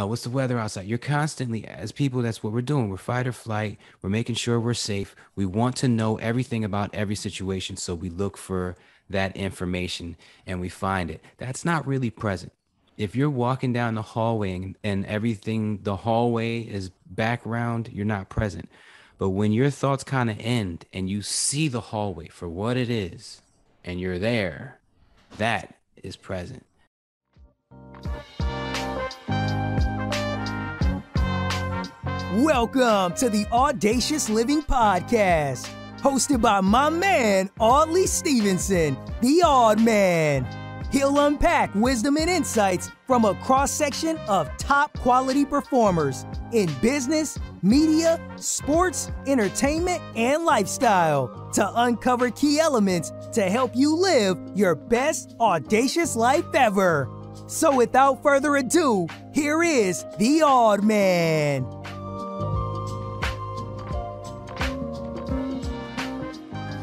What's the weather outside? You're constantly, as people, that's what we're doing. We're fight or flight. We're making sure we're safe. We want to know everything about every situation. So we look for that information and we find it. That's not really present. If you're walking down the hallway and everything, the hallway is background, you're not present. But when your thoughts kind of end and you see the hallway for what it is and you're there, that is present. Welcome to the Audacious Living Podcast, hosted by my man, Audley Stevenson, the Odd Man. He'll unpack wisdom and insights from a cross-section of top quality performers in business, media, sports, entertainment, and lifestyle to uncover key elements to help you live your best audacious life ever. So without further ado, here is the Odd Man.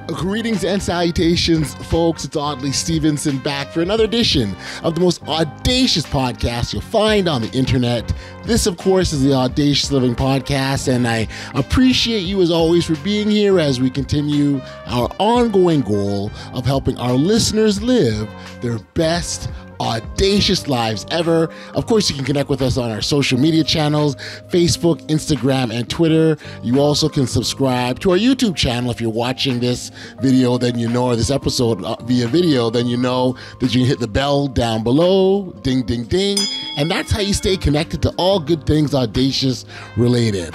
Greetings and salutations, folks. It's Audley Stevenson back for another edition of the most audacious podcast you'll find on the internet. This, of course, is the Audacious Living Podcast, and I appreciate you as always for being here as we continue our ongoing goal of helping our listeners live their best audacious lives ever. Of course, you can connect with us on our social media channels, Facebook, Instagram, and Twitter. You also can subscribe to our YouTube channel. If you're watching this video, then you know, or this episode via video, then you know that you can hit the bell down below, ding, ding, ding. And that's how you stay connected to all good things audacious related.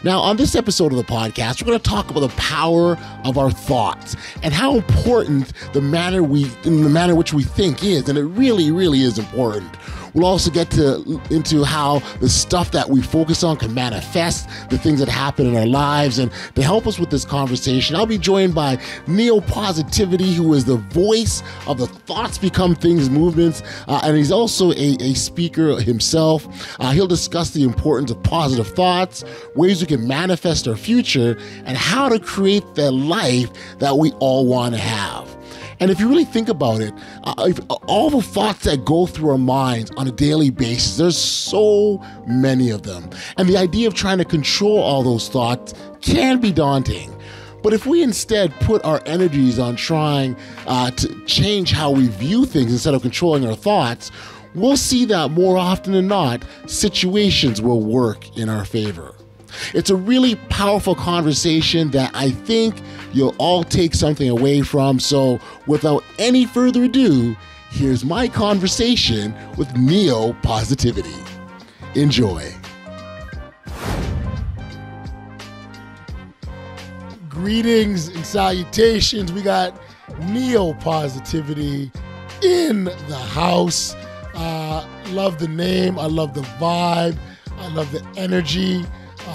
Now, on this episode of the podcast, we're going to talk about the power of our thoughts and how important the manner in which we think is, and it really, really is important. We'll also get into how the stuff that we focus on can manifest the things that happen in our lives. And to help us with this conversation, I'll be joined by Neo Positivity, who is the voice of the Thoughts Become Things movements, and he's also a speaker himself. He'll discuss the importance of positive thoughts, ways we can manifest our future, and how to create the life that we all want to have. And if you really think about it, all the thoughts that go through our minds on a daily basis, there's so many of them. And the idea of trying to control all those thoughts can be daunting. But if we instead put our energies on trying to change how we view things instead of controlling our thoughts, we'll see that more often than not, situations will work in our favor. It's a really powerful conversation that I think you'll all take something away from. So without any further ado, here's my conversation with Neo Positivity. Enjoy. Greetings and salutations. We got Neo Positivity in the house. Love the name. I love the vibe. I love the energy.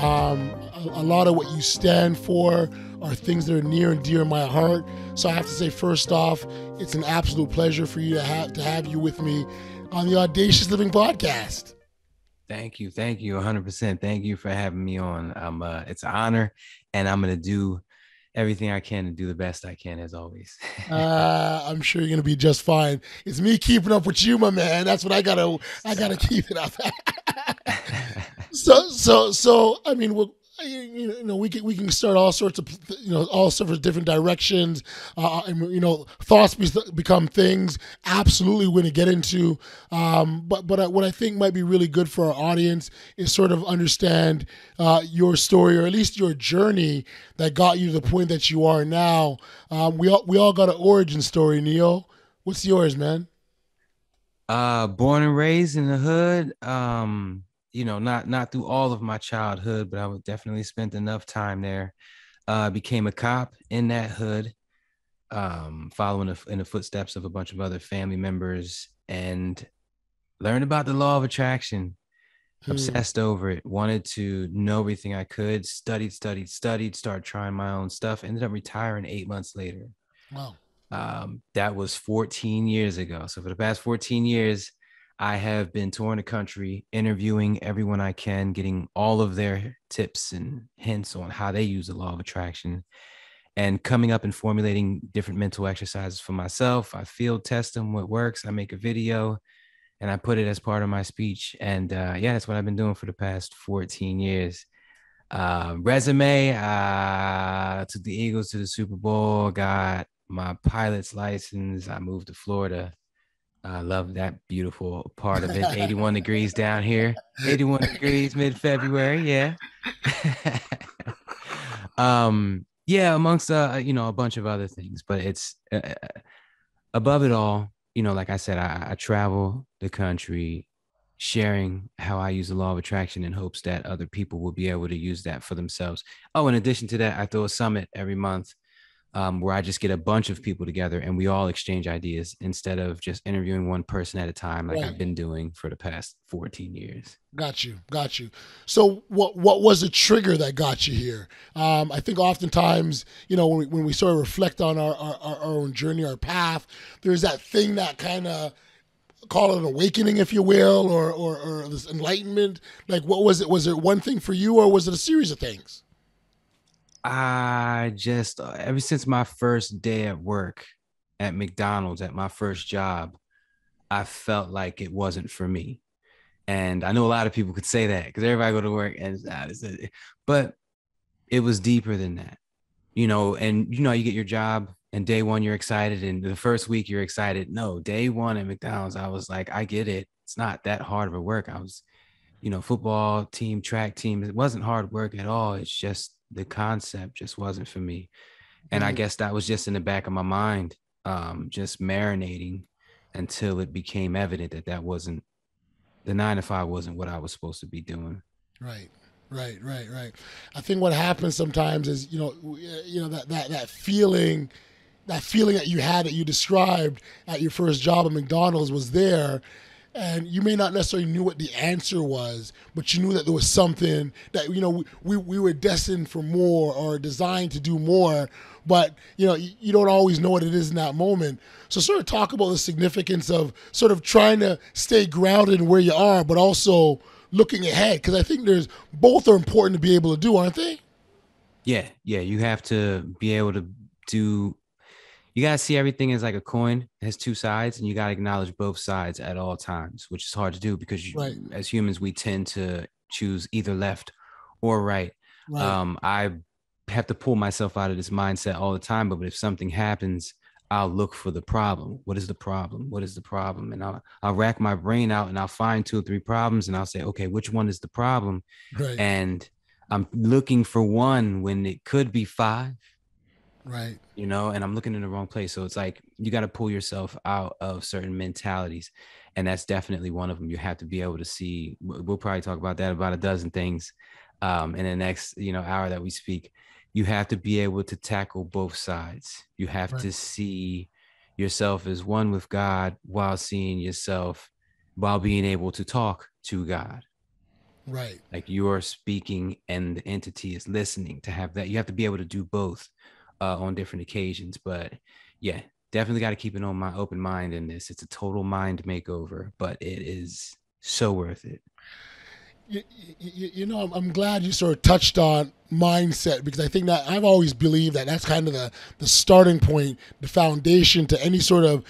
A lot of what you stand for are things that are near and dear in my heart. So I have to say, first off, it's an absolute pleasure for you to have you with me on the Audacious Living Podcast. Thank you. 100%. Thank you for having me on. It's an honor, and I'm going to do everything I can to do the best I can, as always. I'm sure you're going to be just fine. It's me keeping up with you, my man. That's what I gotta keep it up. So I mean, we can start all sorts of different directions, and thoughts become things. Absolutely, we're going to get into. But what I think might be really good for our audience is sort of understand your story, or at least your journey that got you to the point that you are now. We all got an origin story, Neo. What's yours, man? Born and raised in the hood. Not through all of my childhood, but I would definitely spent enough time there. Became a cop in that hood, following in the footsteps of a bunch of other family members, and learned about the law of attraction. Obsessed over it, wanted to know everything I could, studied, started trying my own stuff, ended up retiring 8 months later. Wow. That was 14 years ago. So for the past 14 years, I have been touring the country, interviewing everyone I can, getting all of their tips and hints on how they use the law of attraction, and coming up and formulating different mental exercises for myself. I field test them, what works. I make a video, and I put it as part of my speech. And yeah, that's what I've been doing for the past 14 years. Resume, took the Eagles to the Super Bowl, got my pilot's license. I moved to Florida. I love that beautiful part of it. 81 degrees down here. 81 degrees mid-February. Yeah. Yeah, amongst a bunch of other things, but it's above it all, like I said, I travel the country sharing how I use the law of attraction in hopes that other people will be able to use that for themselves. Oh, in addition to that, I throw a summit every month, where I just get a bunch of people together and we all exchange ideas instead of just interviewing one person at a time, like I've Right. been doing for the past 14 years. Got you, got you. So, what was the trigger that got you here? I think oftentimes, when we sort of reflect on our own journey, our path, there's that thing that kind of call it an awakening, if you will, or this enlightenment. Like, what was it? Was it one thing for you, or was it a series of things? I just, ever since my first day at work at McDonald's, at my first job, I felt like it wasn't for me. And I know a lot of people could say that because everybody go to work and but it was deeper than that, and you get your job and day one you're excited and the first week you're excited. No, day one at McDonald's, I was like, I get it. It's not that hard of a work. I was, football team, track team. It wasn't hard work at all. It's just the concept just wasn't for me. And I Right. guess that was just in the back of my mind, just marinating until it became evident that that wasn't the 9 to 5 wasn't what I was supposed to be doing. Right. Right. I think what happens sometimes is that feeling that you had that you described at your first job at McDonald's was there, and you may not necessarily knew what the answer was, but you knew that there was something that we were destined for more or designed to do more, but you don't always know what it is in that moment. So sort of talk about the significance of sort of trying to stay grounded in where you are, but also looking ahead, because I think there's both are important to be able to do, aren't they? Yeah, yeah. You have to be able to do. You gotta see everything as like a coin. It has two sides, and you gotta acknowledge both sides at all times, which is hard to do because Right. as humans, we tend to choose either left or right. Right. I have to pull myself out of this mindset all the time. But if something happens, I'll look for the problem. What is the problem? What is the problem? And I'll rack my brain out and I'll find two or three problems and I'll say, okay, which one is the problem? Right. And I'm looking for one when it could be five, Right. and I'm looking in the wrong place. So it's like you got to pull yourself out of certain mentalities. And that's definitely one of them. You have to be able to see. We'll probably talk about that about a dozen things, in the next hour that we speak. You have to be able to tackle both sides. You have Right. to see yourself as one with God while seeing yourself, while being able to talk to God. Right. Like you're speaking and the entity is listening. To have that, you have to be able to do both, on different occasions. But yeah, definitely got to keep an open mind in this. It's a total mind makeover, but it is so worth it. I'm glad you sort of touched on mindset, because I think that I've always believed that that's kind of the starting point, the foundation to any sort of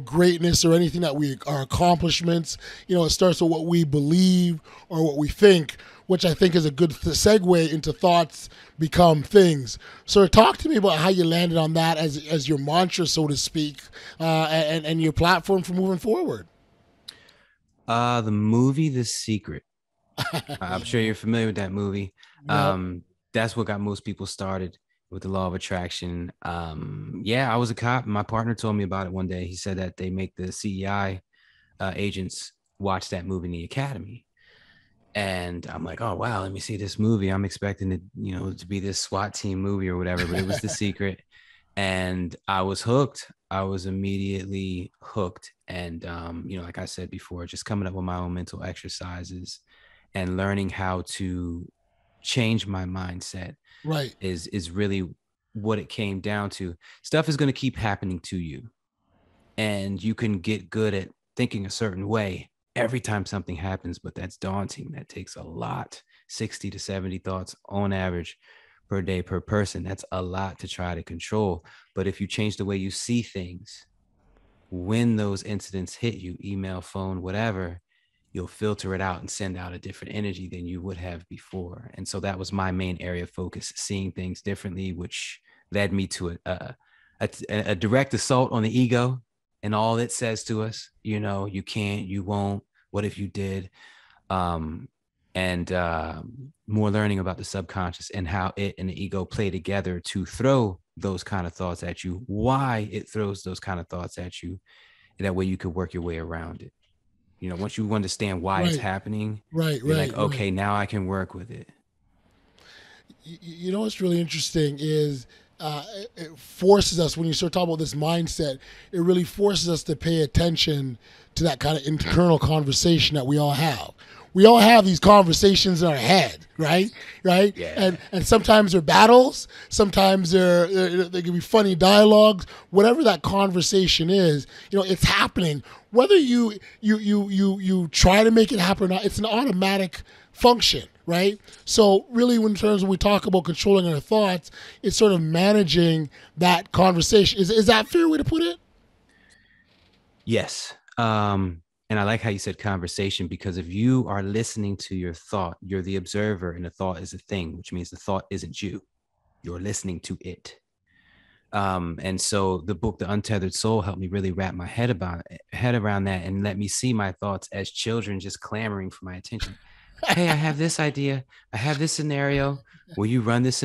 greatness or anything that our accomplishments. It starts with what we believe or what we think, which I think is a good segue into thoughts become things. So talk to me about how you landed on that as your mantra, so to speak, and your platform for moving forward. The movie The Secret. I'm sure you're familiar with that movie. Yep. That's what got most people started with the law of attraction. Yeah, I was a cop. My partner told me about it one day. He said that they make the CEI, agents watch that movie in the academy. And I'm like, oh wow, let me see this movie. I'm expecting it, to be this SWAT team movie or whatever, but it was The Secret. And I was hooked. I was immediately hooked. And like I said before, just coming up with my own mental exercises and learning how to change my mindset Right. is really what it came down to. Stuff is going to keep happening to you, and you can get good at thinking a certain way every time something happens, but that's daunting. That takes a lot. 60 to 70 thoughts on average per day per person. That's a lot to try to control. But if you change the way you see things, when those incidents hit you, email, phone, whatever, you'll filter it out and send out a different energy than you would have before. And so that was my main area of focus, seeing things differently, which led me to a direct assault on the ego and all it says to us. You can't, you won't, what if you did? Um, and more learning about the subconscious and how it and the ego play together to throw those kind of thoughts at you, why it throws those kind of thoughts at you. That way you could work your way around it. Once you understand why it's Right, happening, right, you're like, right, right. okay, now I can work with it. You know what's really interesting is it forces us, when you start talking about this mindset, it really forces us to pay attention to that kind of internal conversation that we all have. We all have these conversations in our head, right? Right? Yeah. And sometimes they're battles, sometimes they can be funny dialogues. Whatever that conversation is, it's happening. Whether you try to make it happen or not, it's an automatic function, right? So really, in terms when we talk about controlling our thoughts, it's sort of managing that conversation. Is that a fair way to put it? Yes. And I like how you said conversation, because if you are listening to your thought, you're the observer and the thought is a thing, which means the thought isn't you. You're listening to it. And so the book, The Untethered Soul, helped me really wrap my head around that and let me see my thoughts as children just clamoring for my attention. Hey, I have this idea. I have this scenario. Will you run this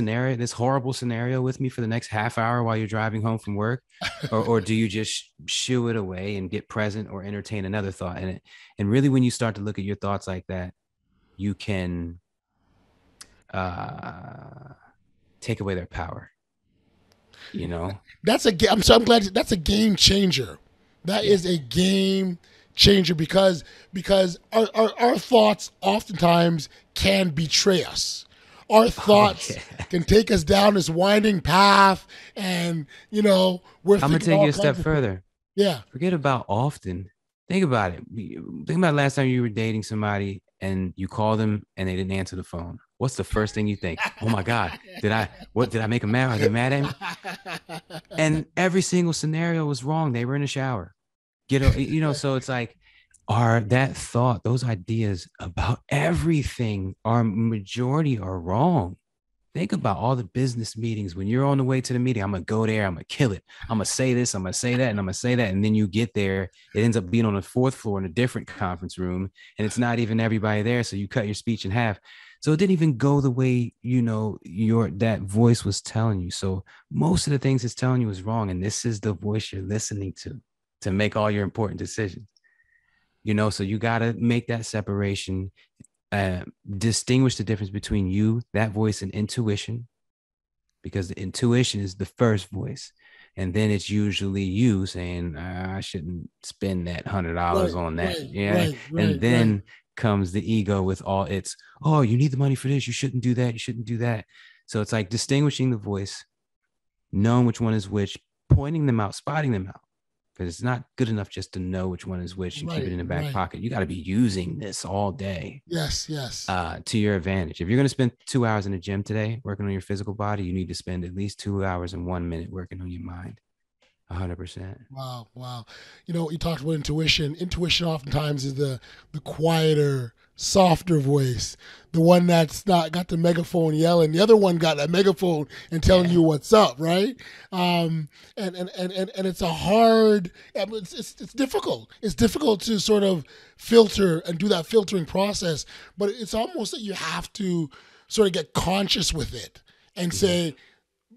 horrible scenario with me for the next half hour while you're driving home from work? Or do you just shoo it away and get present or entertain another thought in it? And really, when you start to look at your thoughts like that, you can take away their power, you know? I'm glad that's a game changer. That Yeah. is a game changer because our thoughts oftentimes can betray us. Our Oh, thoughts yeah. can take us down this winding path, and we're I'm going to thinking take all you a step kinds of things. further. Yeah. Forget about often. Think about it. Think about last time you were dating somebody and you called them and they didn't answer the phone. What's the first thing you think? Oh my God, did I make them mad? Are they mad at me? And every single scenario was wrong. They were in the shower. So it's like, those ideas about everything are majority are wrong. Think about all the business meetings. When you're on the way to the meeting, I'm going to go there. I'm going to kill it. I'm going to say this. I'm going to say that. And I'm going to say that. And then you get there. It ends up being on the fourth floor in a different conference room. And it's not even everybody there. So you cut your speech in half. So it didn't even go the way, that voice was telling you. So most of the things it's telling you is wrong. And this is the voice you're listening to make all your important decisions. So you got to make that separation, uh, distinguish the difference between you, that voice, and intuition, because the intuition is the first voice. And then it's usually you saying, I shouldn't spend that $100 Right, on that. right, Yeah. right, And right, right. then comes the ego with all its, oh, you need the money for this. You shouldn't do that. You shouldn't do that. So it's like distinguishing the voice, knowing which one is which, pointing them out, spotting them out, because it's not good enough just to know which one is which and keep it Right, in the back right. pocket. You got to be using this all day Yes, yes. to your advantage. If you're going to spend 2 hours in the gym today working on your physical body, you need to spend at least 2 hours and 1 minute working on your mind. 100%. Wow, wow. You talked about intuition. Intuition oftentimes is the quieter, softer voice, the one that's not got the megaphone yelling. The other one got that megaphone and telling Yeah. you what's up, right? And it's a hard. It's difficult. It's difficult to sort of filter and do that filtering process. But it's almost that you have to sort of get conscious with it and Yeah. say,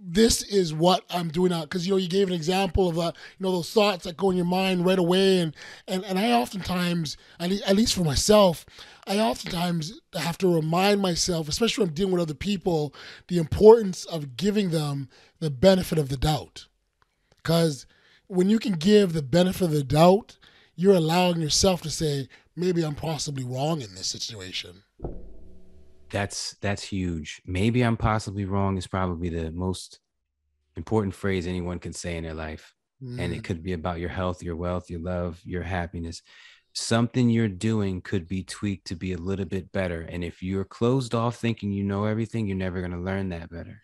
this is what I'm doing now. Because you gave an example of those thoughts that go in your mind right away, and I oftentimes, at least for myself, I oftentimes have to remind myself, especially when I'm dealing with other people, the importance of giving them the benefit of the doubt. Because when you can give the benefit of the doubt, you're allowing yourself to say, maybe I'm possibly wrong in this situation. That's huge. Maybe I'm possibly wrong is probably the most important phrase anyone can say in their life. And it Mm, could be about your health, your wealth, your love, your happiness. Something you're doing could be tweaked to be a little bit better. And if you're closed off thinking you know everything, you're never going to learn that better.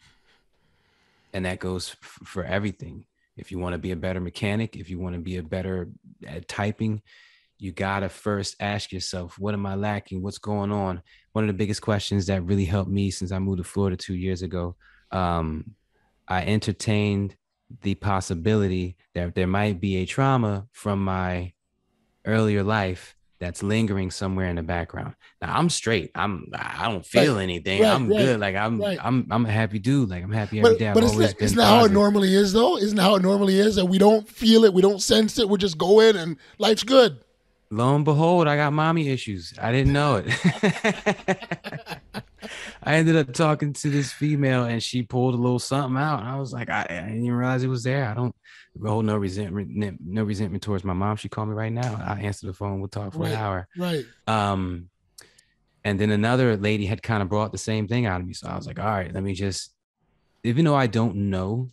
And that goes for everything. If you want to be a better mechanic, if you want to be a better at typing, you got to first ask yourself, what am I lacking? What's going on? One of the biggest questions that really helped me since I moved to Florida 2 years ago, um, I entertained the possibility that there might be a trauma from my earlier life that's lingering somewhere in the background. Now I'm straight. I don't Right, feel anything. right, I'm right, good. Like I'm right. I'm I'm a happy dude. Like I'm happy every day. I've But always been isn't that how it positive. normally is though? Isn't that how it normally is that we don't feel it, we don't sense it, we just go in and life's good. Lo and behold, I got mommy issues. I didn't know it. I ended up talking to this female and she pulled a little something out. And I was like, I didn't even realize it was there. I don't hold no resentment towards my mom. She called me right now. I answer the phone. We'll talk for an Right, hour. right, Um, and then another lady had kind of brought the same thing out of me. So I was like, all right, let me just, even though I don't know,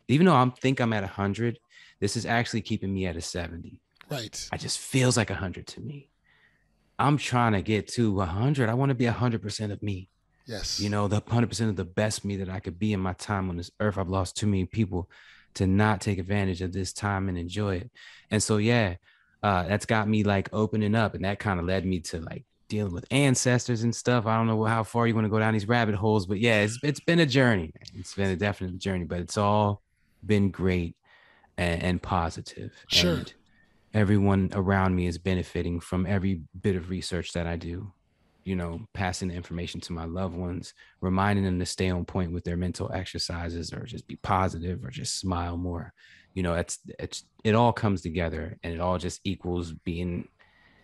even though I think I'm at 100, this is actually keeping me at a 70. right. I just feels like 100 to me. I'm trying to get to 100. I want to be 100% of me. You Yes. know, the 100% of the best me that I could be in my time on this earth. I've lost too many people to not take advantage of this time and enjoy it. And so, yeah, that's got me like opening up. And that kind of led me to like dealing with ancestors and stuff. I don't know how far you want to go down these rabbit holes, but yeah, it's been a journey. It's been a definite journey, but it's all been great and positive. Sure. And everyone around me is benefiting from every bit of research that I do, you know, passing the information to my loved ones, reminding them to stay on point with their mental exercises or just be positive or just smile more. You know, it all comes together and it all just equals being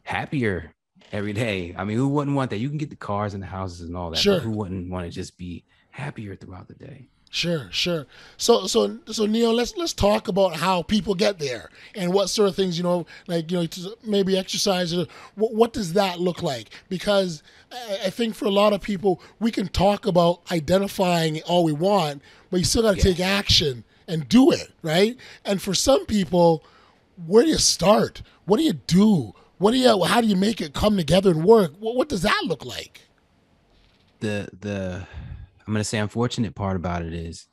happier every day. I mean, who wouldn't want that? You can get the cars and the houses and all that, but Sure. who wouldn't want to just be happier throughout the day? Sure, sure. So Neil, let's talk about how people get there and what sort of things, like maybe exercise. Or what does that look like? Because I think for a lot of people, we can talk about identifying all we want, but you still got to take Yes. action and do it, right? And for some people, where do you start? What do you do? How do you make it come together and work? What does that look like? The I'm gonna say unfortunate part about it is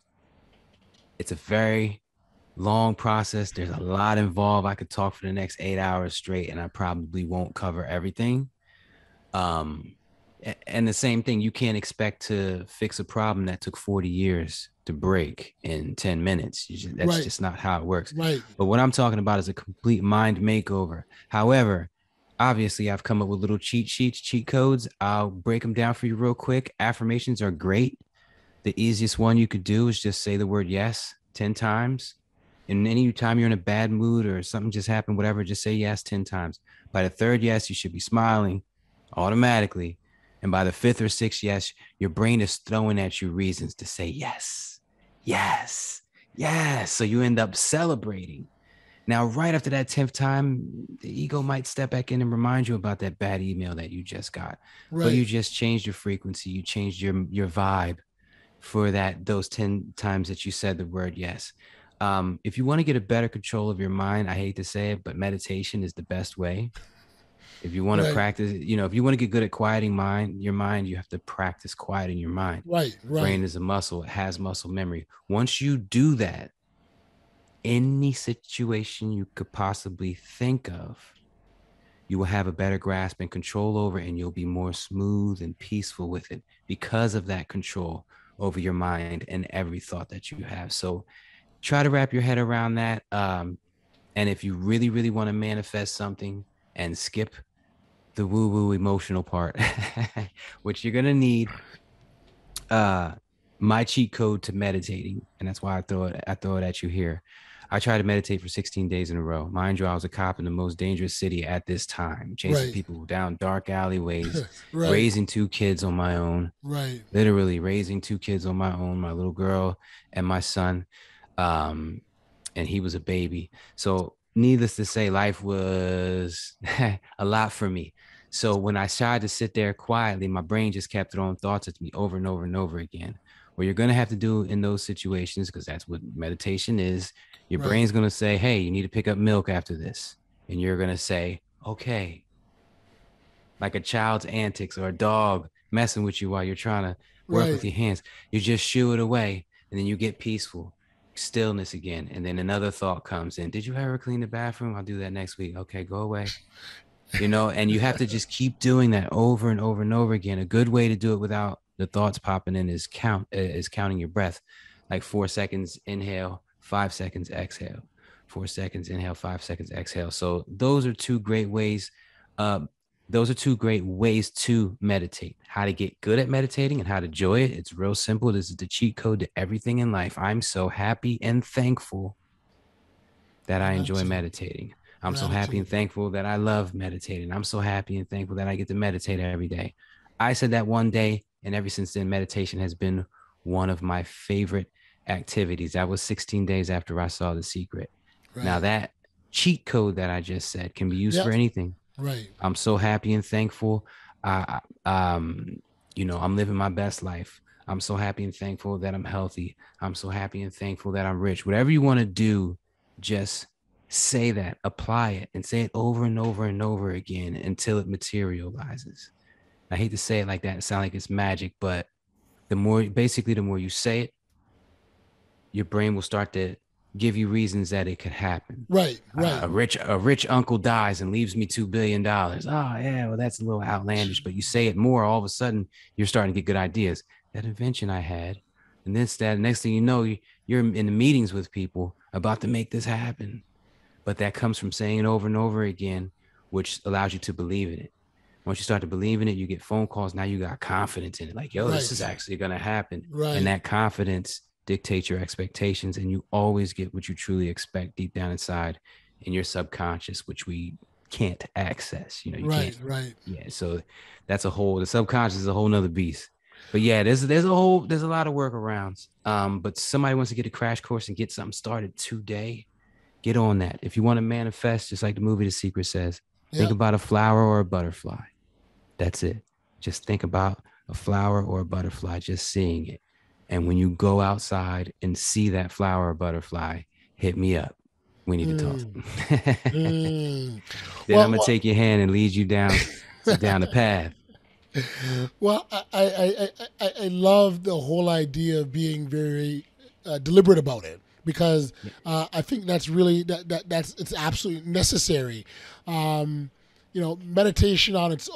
it's a very long process. There's a lot involved. I could talk for the next 8 hours straight, and I probably won't cover everything. Um, and the same thing, you can't expect to fix a problem that took 40 years to break in 10 minutes. That's Right, just not how it works. right, But what I'm talking about is a complete mind makeover. However, obviously, I've come up with little cheat sheets, cheat codes. I'll break them down for you real quick. Affirmations are great. The easiest one you could do is just say the word yes 10 times. And any time you're in a bad mood or something just happened, whatever, just say yes 10 times. By the third yes, you should be smiling automatically. And by the fifth or sixth yes, your brain is throwing at you reasons to say yes, yes, yes. So you end up celebrating. Now, right after that 10th time, the ego might step back in and remind you about that bad email that you just got. But right, you just changed your frequency, you changed your vibe for those 10 times that you said the word yes. If you want to get a better control of your mind, I hate to say it, but meditation is the best way. If you want to right, practice, if you want to get good at quieting your mind, you have to practice quieting your mind. right, right. Brain is a muscle, it has muscle memory. Once you do that, any situation you could possibly think of, you will have a better grasp and control over, and you'll be more smooth and peaceful with it because of that control over your mind and every thought that you have. So try to wrap your head around that. And if you really, really want to manifest something and skip the woo woo emotional part, which you're going to need, uh, my cheat code to meditating. And that's why I throw it at you here. I tried to meditate for 16 days in a row. Mind you, I was a cop in the most dangerous city at this time, chasing Right, people down dark alleyways, right, raising two kids on my own, right, literally raising two kids on my own, my little girl and my son. Um, and he was a baby. So, needless to say, life was a lot for me. So, when I tried to sit there quietly, my brain just kept throwing thoughts at me over and over and over again. What you're going to have to do in those situations, because that's what meditation is, your right, brain's going to say, hey, you need to pick up milk after this. And you're going to say, okay, like a child's antics or a dog messing with you while you're trying to work right, with your hands. You just shoo it away and then you get peaceful. stillness again. And then another thought comes in. Did you ever clean the bathroom? I'll do that next week. Okay, go away. And you have to just keep doing that over and over and over again. A good way to do it without the thoughts popping in is counting your breath, like 4 seconds inhale, 5 seconds exhale, 4 seconds inhale, 5 seconds exhale. So those are two great ways. To meditate. How to get good at meditating and how to enjoy it. It's real simple. This is the cheat code to everything in life. I'm so happy and thankful that I enjoy Gratitude. meditating. I'm so happy and Gratitude. thankful that I love meditating. I'm so happy and thankful that I get to meditate every day. I said that one day, and ever since then, meditation has been one of my favorite activities. That was 16 days after I saw The Secret. Now, Right. that cheat code that I just said can be used Yep. for anything. Right. I'm so happy and thankful. I'm living my best life. I'm so happy and thankful that I'm healthy. I'm so happy and thankful that I'm rich. Whatever you want to do, just say that, apply it, and say it over and over and over again until it materializes. I hate to say it like that. It sounds like it's magic, but the more you say it, your brain will start to give you reasons that it could happen. Right. Right. A rich uncle dies and leaves me $2 billion. Oh yeah, well that's a little outlandish, but you say it more, all of a sudden you're starting to get good ideas. That invention I had, and this, that, next thing you know, you're in the meetings with people about to make this happen. But that comes from saying it over and over again, which allows you to believe in it. Once you start to believe in it, you get phone calls. Now you got confidence in it. Like, yo, this is Right. actually going to happen. Right. And that confidence dictates your expectations. And you always get what you truly expect deep down inside in your subconscious, which we can't access. You Right. can't. Right. Yeah. So the subconscious is a whole nother beast. But yeah, there's a lot of workarounds. But somebody wants to get a crash course and get something started today, get on that. If you want to manifest, just like the movie The Secret says, think Yep. about a flower or a butterfly. That's it. Just think about a flower or a butterfly, just seeing it. And when you go outside and see that flower or butterfly, hit me up. We need to talk. Mm. Then I'm gonna take your hand and lead you down the path. Well, I love the whole idea of being very deliberate about it because I think that's really that's it's absolutely necessary. Meditation on its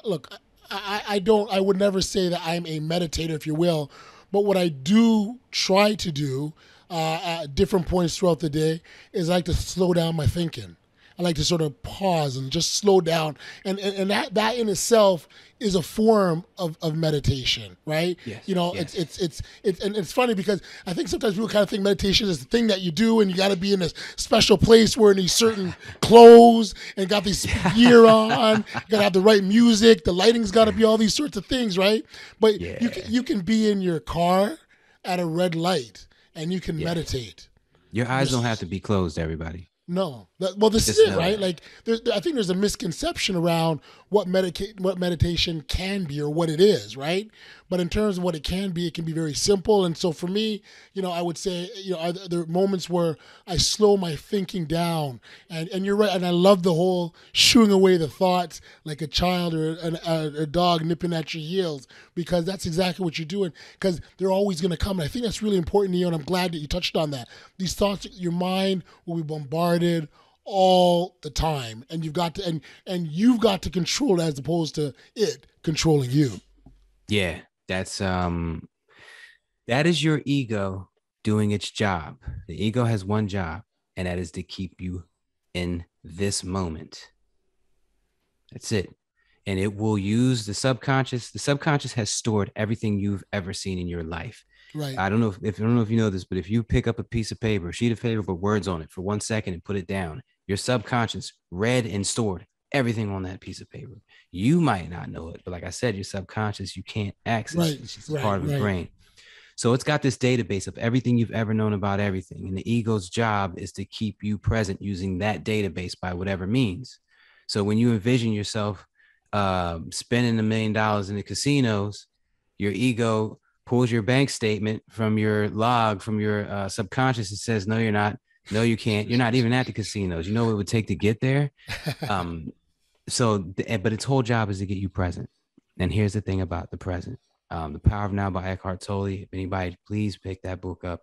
look, I would never say that I'm a meditator, if you will, but what I do try to do at different points throughout the day is I like to slow down my thinking. I like to sort of pause and just slow down, and that in itself is a form of meditation, right? Yes, It's yes. and it's funny because I think sometimes people kind of think meditation is the thing that you do, and you got to be in a special place wearing these certain clothes and got this gear on. You got to have the right music. The lighting's got to be all these sorts of things, right? But Yeah. you can be in your car at a red light and you can meditate. Your eyes don't have to be closed, everybody. No. Well, this is Just it, know right? that. Like, I think there's a misconception around what meditation can be or what it is, right? But in terms of what it can be very simple. And so for me, I would say, there are moments where I slow my thinking down. And you're right. And I love the whole shooing away the thoughts like a child or a dog nipping at your heels, because that's exactly what you're doing, because they're always going to come. And I think that's really important, Neo, and I'm glad that you touched on that. These thoughts, your mind will be bombarded all the time, and you've got to control it as opposed to it controlling you. Yeah, that is your ego doing its job. The ego has one job, and that is to keep you in this moment. That's it. And it will use the subconscious. The subconscious has stored everything you've ever seen in your life. Right. I don't know if you know this, but if you pick up a piece of paper, a sheet of paper with words on it for 1 second and put it down, your subconscious read and stored everything on that piece of paper. You might not know it, but like I said, your subconscious, you can't access Right. it. It's just part of your brain. So it's got this database of everything you've ever known about everything. And the ego's job is to keep you present using that database by whatever means. So when you envision yourself spending $1 million in the casinos, your ego pulls your bank statement from your log, from your subconscious, and says, no, you're not. No, you can't. You're not even at the casinos. You know what it would take to get there. But its whole job is to get you present. And here's the thing about the present. The Power of Now by Eckhart Tolle. If anybody, please pick that book up.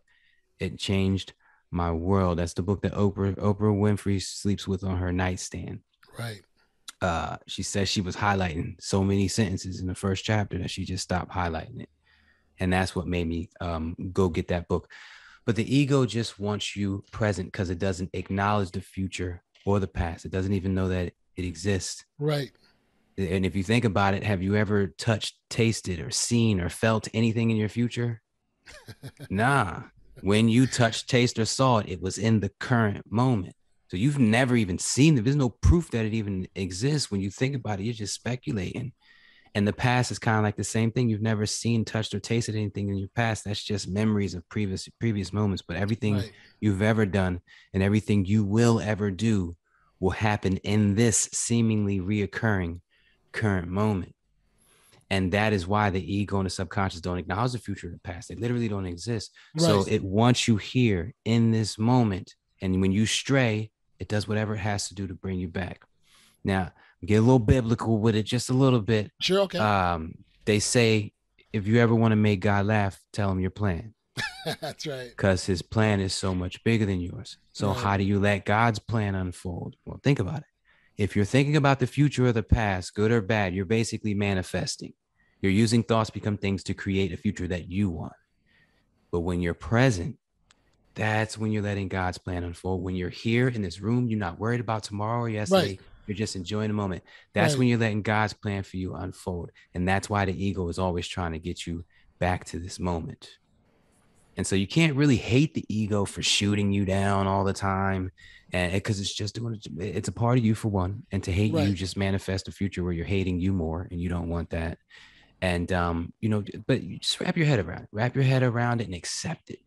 It changed my world. That's the book that Oprah Winfrey sleeps with on her nightstand. Right. She says she was highlighting so many sentences in the first chapter that she just stopped highlighting it. And that's what made me go get that book. But the ego just wants you present because it doesn't acknowledge the future or the past. It doesn't even know that it exists. Right. And if you think about it, have you ever touched, tasted, or seen or felt anything in your future? Nah. When you touched, taste, or saw it, it was in the current moment. So you've never even seen it. There's no proof that it even exists. When you think about it, you're just speculating. And the past is kind of like the same thing. You've never seen, touched, or tasted anything in your past. That's just memories of previous moments. But everything Right. you've ever done and everything you will ever do will happen in this seemingly reoccurring current moment. And that is why the ego and the subconscious don't acknowledge the future or the past. They literally don't exist. So Right. it wants you here in this moment. And when you stray, it does whatever it has to do to bring you back. Now, get a little biblical with it, just a little bit. Sure. Okay. They say, if you ever want to make God laugh, tell him your plan, That's right. because his plan is so much bigger than yours. So Right. how do you let God's plan unfold? Well, think about it. If you're thinking about the future or the past, good or bad, you're basically manifesting. You're using thoughts become things to create a future that you want. But when you're present, that's when you're letting God's plan unfold. When you're here in this room, you're not worried about tomorrow or Right. yesterday. You're just enjoying the moment. That's Right. when you're letting God's plan for you unfold. And that's why the ego is always trying to get you back to this moment. And so you can't really hate the ego for shooting you down all the time. And because it's just doing it's a part of you for one. And to hate you Right. just manifest a future where you're hating you more, and you don't want that. And but you just wrap your head around it and accept it.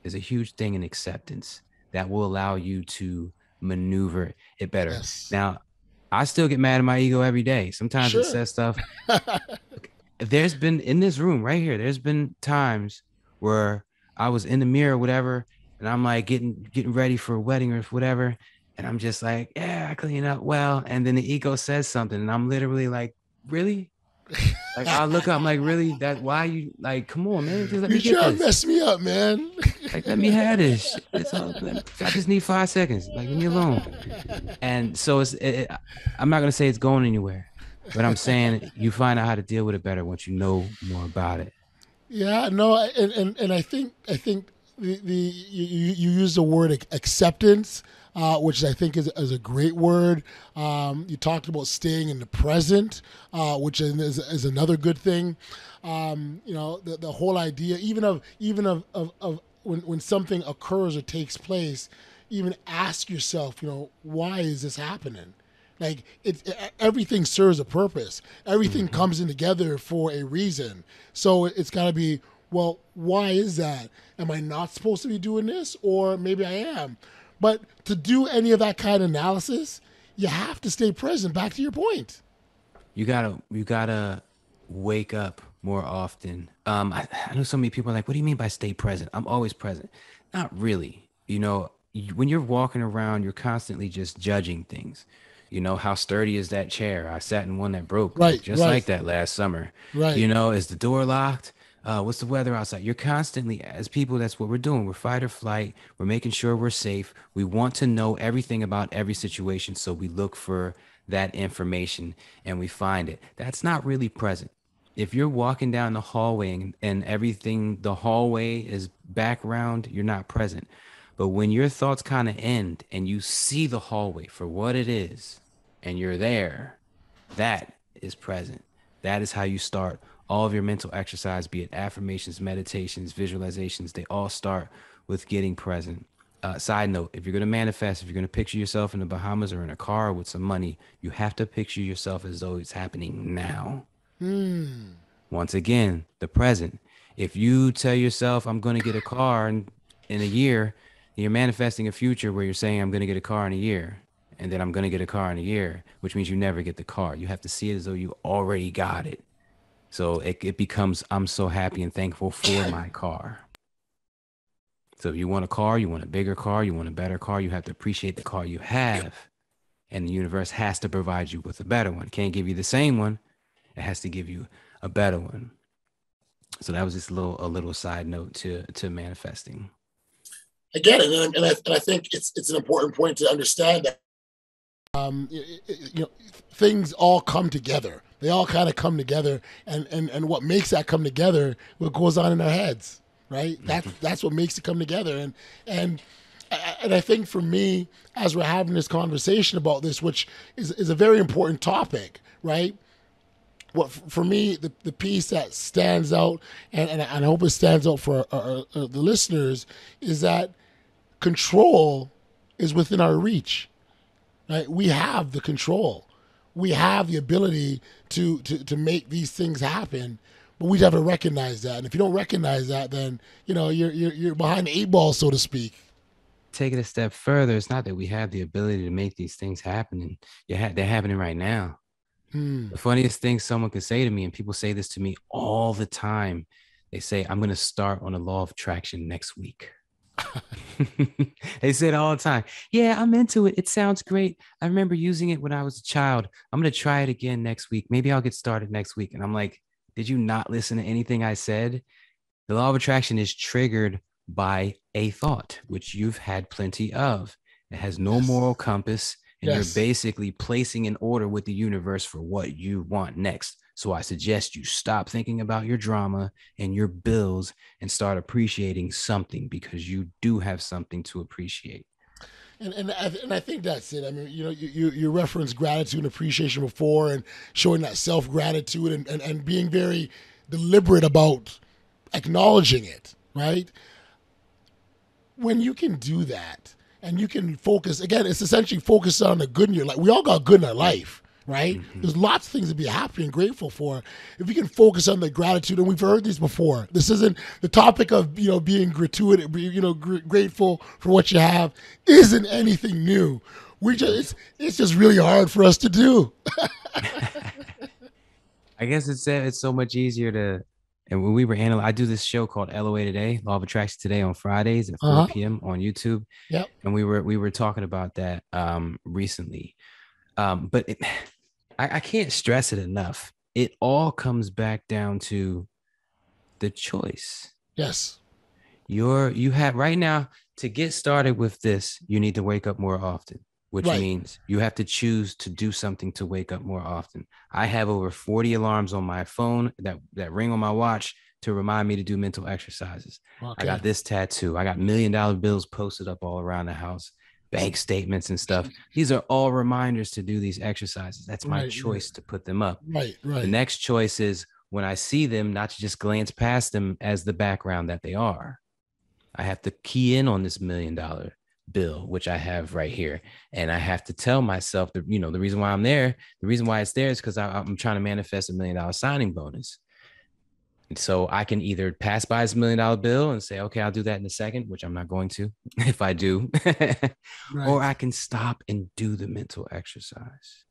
There's a huge thing in acceptance that will allow you to maneuver it better. Yes. Now, I still get mad at my ego every day. Sometimes it Sure. says stuff. There's been in this room right here, there's been times where I was in the mirror, whatever, and I'm like getting ready for a wedding or whatever. And I'm just like, yeah, I clean up well. And then the ego says something, and I'm literally like, really? Like I look up, I'm like, really? That why you like? Come on, man, just let You me get trying to this. mess me up, man. Like, let me have this. It's all. I just need 5 seconds. Like, leave me alone. And so I'm not gonna say it's going anywhere, but I'm saying you find out how to deal with it better once you know more about it. Yeah, no, and I think you use the word acceptance, which I think is a great word. You talked about staying in the present, which is another good thing. The whole idea, even of when something occurs or takes place, even ask yourself, why is this happening? Like everything serves a purpose. Everything comes in together for a reason. So it's got to be, well, why is that? Am I not supposed to be doing this, or maybe I am? But to do any of that kind of analysis, you have to stay present. Back to your point. You gotta wake up more often. I know so many people are like, what do you mean by stay present? I'm always present. Not really. When you're walking around, you're constantly just judging things. How sturdy is that chair? I sat in one that broke, like Right, just right, like that last summer. right. Is the door locked? What's the weather outside? You're constantly, as people, that's what we're doing. We're fight or flight. We're making sure we're safe. We want to know everything about every situation. So we look for that information and we find it. That's not really present. If you're walking down the hallway and everything, the hallway is background, you're not present. But when your thoughts kind of end and you see the hallway for what it is and you're there, that is present. That is how you start all of your mental exercise, be it affirmations, meditations, visualizations. They all start with getting present. Side note, if you're going to manifest, if you're going to picture yourself in the Bahamas or in a car with some money, you have to picture yourself as though it's happening now. Once again, the present. If you tell yourself, I'm going to get a car in a year, you're manifesting a future where you're saying, I'm going to get a car in a year. And then I'm going to get a car in a year, which means you never get the car. You have to see it as though you already got it. So it becomes, I'm so happy and thankful for my car. So if you want a car, you want a bigger car, you want a better car, you have to appreciate the car you have. And the universe has to provide you with a better one. Can't give you the same one. It has to give you a better one. So that was just a little side note to manifesting. I get it, and I think it's an important point to understand that things all come together. They all kind of come together, and what makes that come together, what goes on in our heads, right? That's what makes it come together, and I think for me, as we're having this conversation about this, which is a very important topic, right? What for me, the piece that stands out, and I hope it stands out for the listeners, is that control is within our reach. Right? We have the control. We have the ability to make these things happen, but we have to recognize that. And if you don't recognize that, then you're behind the eight ball, so to speak. Take it a step further. It's not that we have the ability to make these things happen, and they're happening right now. The funniest thing someone could say to me, and people say this to me all the time, they say, "I'm going to start on the law of attraction next week." They say it all the time. Yeah, I'm into it. It sounds great. I remember using it when I was a child. I'm going to try it again next week. Maybe I'll get started next week. And I'm like, did you not listen to anything I said? The law of attraction is triggered by a thought, which you've had plenty of. It has no moral compass. And you're basically placing an order with the universe for what you want next. So I suggest you stop thinking about your drama and your bills and start appreciating something, because you do have something to appreciate. And I think that's it. I mean, you referenced gratitude and appreciation before, and showing that self-gratitude and being very deliberate about acknowledging it, right? When you can do that, and you can focus, again, it's essentially focused on the good in your life. We all got good in our life, right? Mm-hmm. There's lots of things to be happy and grateful for. If you can focus on the gratitude, and we've heard these before, this isn't the topic of, being gratuitous, grateful for what you have isn't anything new. It's just really hard for us to do. I guess it's so much easier to. And when we were I do this show called LOA Today, Law of Attraction Today, on Fridays at 4 p.m. on YouTube. Yep. And we were talking about that recently. But I can't stress it enough. It all comes back down to the choice. Yes. You have right now, to get started with this, you need to wake up more often, which means you have to choose to do something to wake up more often. I have over 40 alarms on my phone that ring on my watch to remind me to do mental exercises. Okay. I got this tattoo. I got $1 million bills posted up all around the house, bank statements and stuff. These are all reminders to do these exercises. That's my choice to put them up. Right. The next choice is, when I see them, not to just glance past them as the background that they are. I have to key in on this $1 million bill, which I have right here. And I have to tell myself that, the reason why I'm there, the reason why it's there is because I'm trying to manifest $1 million signing bonus. And so I can either pass by this $1 million bill and say, okay, I'll do that in a second, which I'm not going to if I do, or I can stop and do the mental exercise.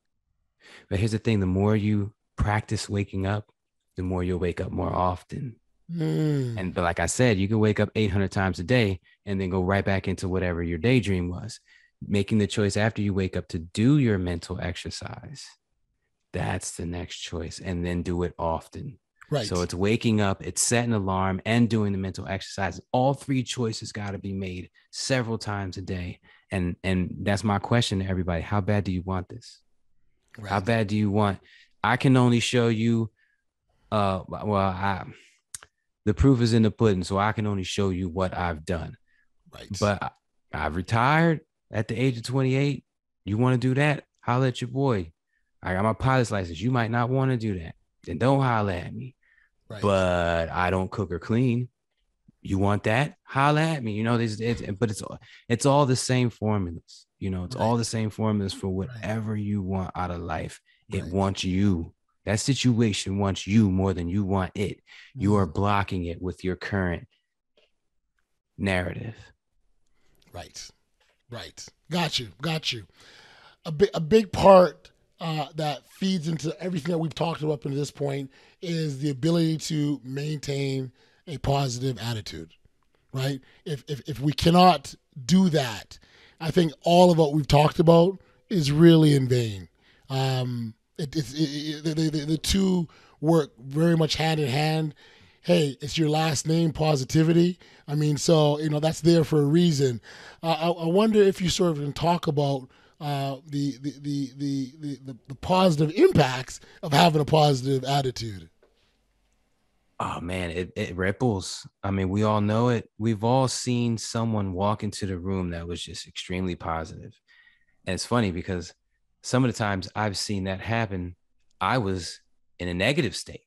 But here's the thing. The more you practice waking up, the more you'll wake up more often. But like I said, you can wake up 800 times a day and then go right back into whatever your daydream was. Making the choice after you wake up to do your mental exercise, that's the next choice, and then do it often. Right. So it's waking up, it's setting an alarm, and doing the mental exercise. All three choices got to be made several times a day. And that's my question to everybody. How bad do you want this? Right. How bad do you want? I can only show you, the proof is in the pudding, so I can only show you what I've done. Right. But I've retired at the age of 28. You want to do that? Holler at your boy. I got my pilot's license. You might not want to do that. Then don't holler at me. Right. But I don't cook or clean. You want that? Holler at me. But it's all the same formulas. It's all the same formulas for whatever you want out of life. It wants you. That situation wants you more than you want it. You are blocking it with your current narrative. Right. Got you. A big part that feeds into everything that we've talked about up to this point is the ability to maintain a positive attitude, right? If we cannot do that, I think all of what we've talked about is really in vain. The two work very much hand in hand, hey, it's your last name, positivity. I mean, so that's there for a reason. I wonder if you sort of can talk about the positive impacts of having a positive attitude. Oh man, it ripples. I mean, we all know it. We've all seen someone walk into the room that was just extremely positive. And it's funny because some of the times I've seen that happen, I was in a negative state.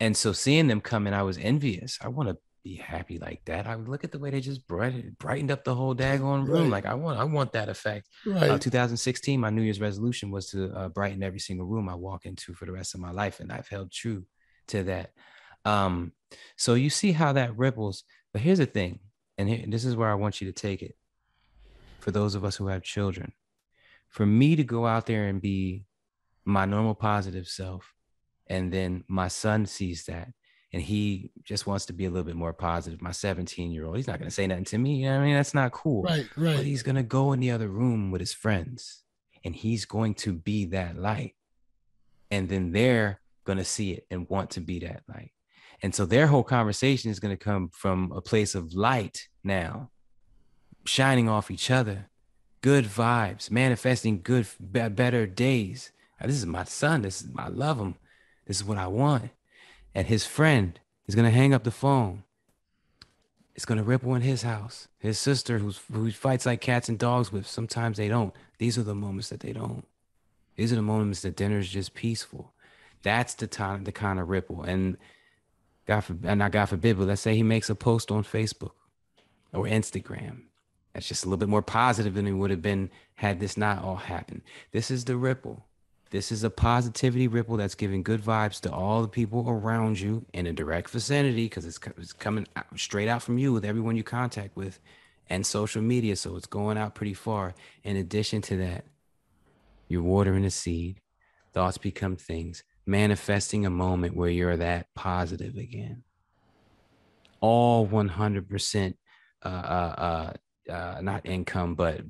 And so seeing them come in, I was envious. I want to be happy like that. I would look at the way they just brightened up the whole daggone room. Right, Like I want that effect. right. 2016, my New Year's resolution was to brighten every single room I walk into for the rest of my life, and I've held true to that. Um, so you see how that ripples. But here's the thing, and this is where I want you to take it. For those of us who have children, for me to go out there and be my normal positive self, and then my son sees that and he just wants to be a little bit more positive. My 17-year-old, he's not going to say nothing to me. You know what I mean? That's not cool. Right, But right. he's going to go in the other room with his friends and he's going to be that light. And then they're going to see it and want to be that light. And so their whole conversation is going to come from a place of light now, shining off each other, good vibes, manifesting good, better days. Now, this is my son. I love him. This is what I want. And his friend is going to hang up the phone. It's going to ripple in his house. His sister, who fights like cats and dogs with, sometimes they don't. These are the moments that they don't. These are the moments that dinner is just peaceful. That's the time, the kind of ripple. And not God forbid, but let's say he makes a post on Facebook or Instagram. That's just a little bit more positive than it would have been had this not all happened. This is the ripple. This is a positivity ripple that's giving good vibes to all the people around you in a direct vicinity because it's coming straight out from you with everyone you contact with and social media. So it's going out pretty far. In addition to that, you're watering a seed. Thoughts become things, manifesting a moment where you're that positive again. All 100% not income, but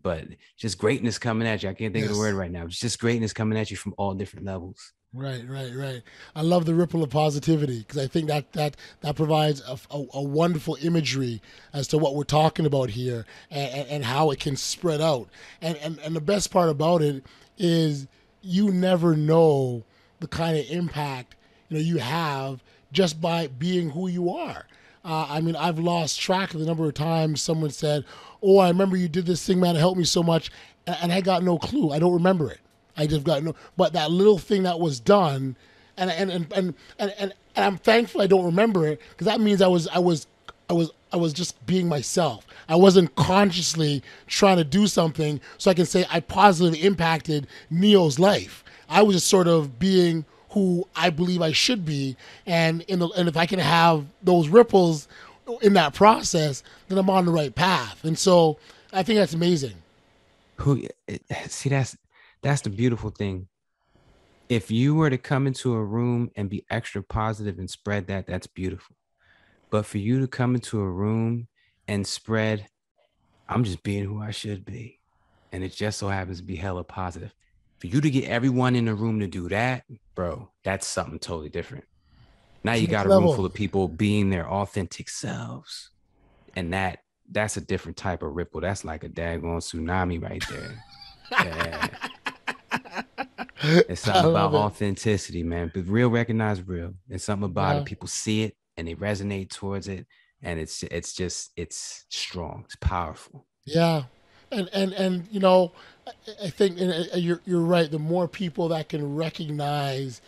just greatness coming at you. I can't think of the word Yes. right now. It's just greatness coming at you from all different levels. Right, right, right. I love the ripple of positivity because I think that provides a wonderful imagery as to what we're talking about here and how it can spread out. And the best part about it is you never know the kind of impact you have just by being who you are. I mean, I've lost track of the number of times someone said, "Oh, I remember you did this thing, man. It helped me so much," and I got no clue. I don't remember it. I just got no. But that little thing that was done, and I'm thankful I don't remember it because that means I was just being myself. I wasn't consciously trying to do something so I can say I positively impacted Neo's life. I was just sort of being who I believe I should be, and if I can have those ripples in that process, then I'm on the right path. And so I think that's amazing. Who see that's the beautiful thing. If you were to come into a room and be extra positive and spread that, that's beautiful. But for you to come into a room and spread, I'm just being who I should be, and it just so happens to be hella positive. For you to get everyone in the room to do that, bro, that's something totally different. Now It's you next got a room level. full of people being their authentic selves, and that's a different type of ripple. That's like a daggone tsunami right there. Yeah, it's I something about love it. authenticity, man. But real recognize real. There's something about it. Yeah. People see it and they resonate towards it, and it's strong. It's powerful. Yeah, and I think you're right. The more people that can recognize,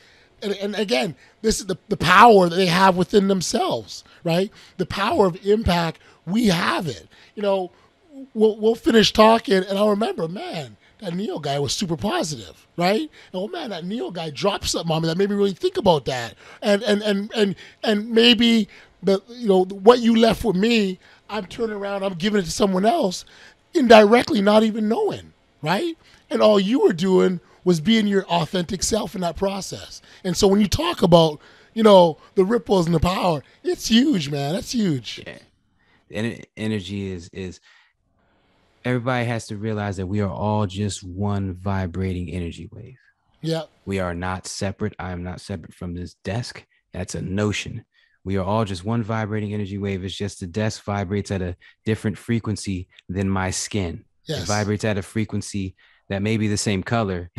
and again, this is the power that they have within themselves, right? The power of impact. We have it. We'll finish talking, and I'll remember, man, that Neil guy was super positive, right? Oh man, that Neil guy dropped something on me that made me really think about that, and maybe what you left with me, I'm turning around, I'm giving it to someone else, indirectly, not even knowing, right? And all you were doing was being your authentic self in that process. And so when you talk about, the ripples and the power, it's huge, man. That's huge. Yeah, and energy is everybody has to realize that we are all just one vibrating energy wave. Yeah. We are not separate. I am not separate from this desk. That's a notion. We are all just one vibrating energy wave. It's just the desk vibrates at a different frequency than my skin. It Yes. vibrates at a frequency that may be the same color,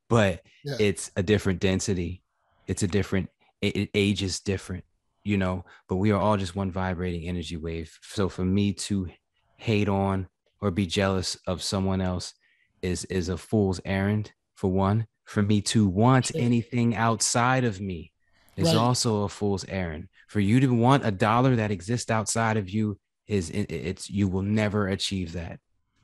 but Yeah. it's a different density. It's a different, it ages different, but we are all just one vibrating energy wave. So for me to hate on or be jealous of someone else is a fool's errand, for one. For me to want Sure. anything outside of me is Right. also a fool's errand. For you to want a dollar that exists outside of you it's you will never achieve that.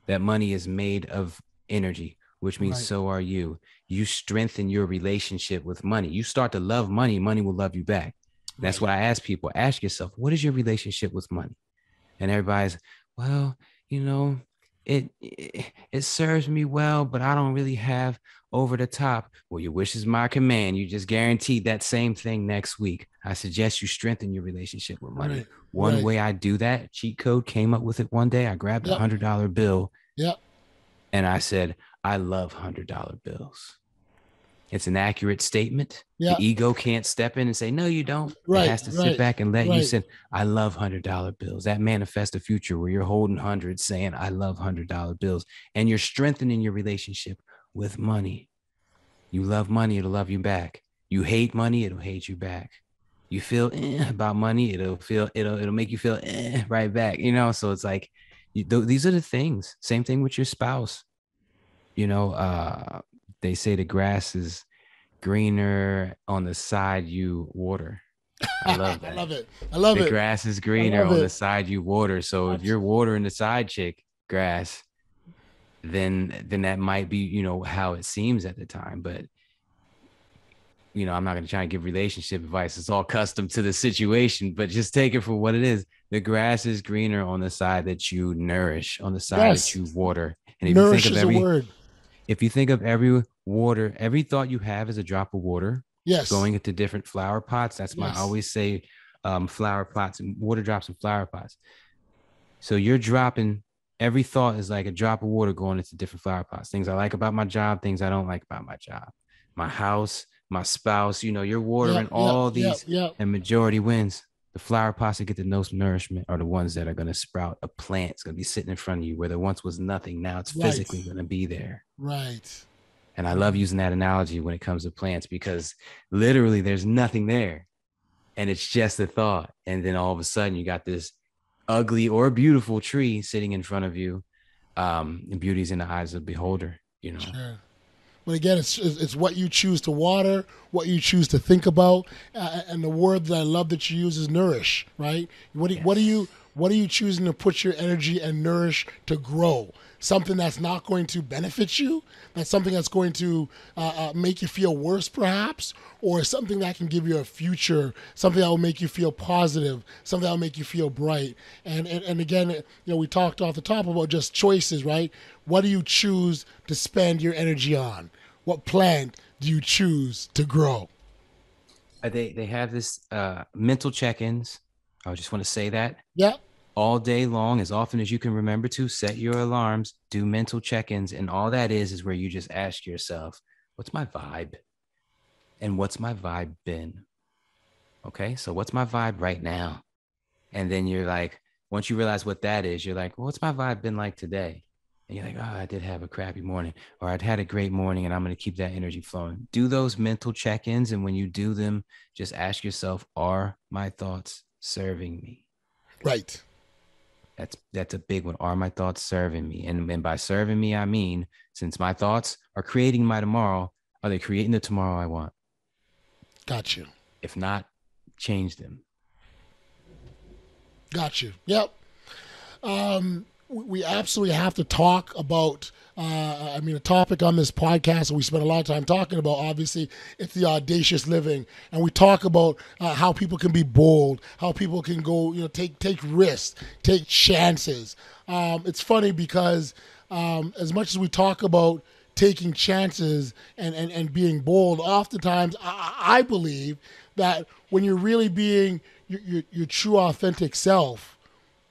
That money is made of energy, which means Right. so are you. You strengthen your relationship with money. You start to love money, money will love you back. That's Right. what I ask people. Ask yourself, what is your relationship with money? And everybody's, well, you know, it serves me well, but I don't really have over the top. Well, your wish is my command. You just guaranteed that same thing next week. I suggest you strengthen your relationship with money. Right. One Right. way I do that, cheat code came up with it one day. I grabbed a Yep. $100 bill Yep. and I said, I love $100 bills. It's an accurate statement. Yep. The ego can't step in and say, no, you don't. It Right. has to sit Right. back and let you Right. say, I love $100 bills. That manifests a future where you're holding hundreds saying, I love $100 bills. And you're strengthening your relationship with money. You love money, it'll love you back. You hate money, it'll hate you back. You feel about money, it'll make you feel right back. So it's like, these are the things. Same thing with your spouse. They say the grass is greener on the side you water. I love I that. love it. I love The it. grass is I greener love on the it. side you water. So if you're watering the side chick grass, then that might be, how it seems at the time. But I'm not going to try and give relationship advice. It's all custom to the situation, but just take it for what it is. The grass is greener on the side that you nourish, on the side that Yes. you water. And Nourish is a word. if you think of every water, every thought you have is a drop of water Yes. going into different flower pots. That's my, I Yes. always say, flower pots and water drops and flower pots. So you're dropping, every thought is like a drop of water going into different flower pots. Things I like about my job, things I don't like about my job, my house, my spouse. You're watering Yep. Yep. all Yep. these, Yep. and majority wins. The flower pots that get the most nourishment are the ones that are going to sprout a plant. It's going to be sitting in front of you where there once was nothing. Now it's Right. physically going to be there. Right. And I love using that analogy when it comes to plants because literally there's nothing there and it's just a thought. And then all of a sudden you got this ugly or beautiful tree sitting in front of you. And beauty's in the eyes of the beholder, Sure. But again, it's what you choose to water, what you choose to think about, and the word that I love that you use is nourish. Right? What are you choosing to put your energy and nourish to grow? Something that's not going to benefit you, that's something that's going to make you feel worse, perhaps, or something that can give you a future, something that will make you feel positive, something that will make you feel bright. And again, we talked off the top about just choices, right? What do you choose to spend your energy on? What plant do you choose to grow? They have this mental check-ins. I just want to say that Yeah. all day long, as often as you can remember to set your alarms, do mental check-ins. And all that is where you just ask yourself, what's my vibe? And what's my vibe been? Okay, so what's my vibe right now? And then you're like, once you realize what that is, you're like, well, what's my vibe been like today? And you're like, oh, I did have a crappy morning, or I'd had a great morning and I'm going to keep that energy flowing. Do those mental check-ins. And when you do them, just ask yourself, are my thoughts serving me? Right. That's a big one. Are my thoughts serving me? And by serving me, I mean, since my thoughts are creating my tomorrow, are they creating the tomorrow I want? Got you. If not, change them. Got you. Yep. We absolutely have to talk about, a topic on this podcast that we spend a lot of time talking about, obviously, it's the audacious living. And we talk about how people can be bold, how people can go, take risks, take chances. It's funny because as much as we talk about taking chances and being bold, oftentimes I believe that when you're really being your true authentic self,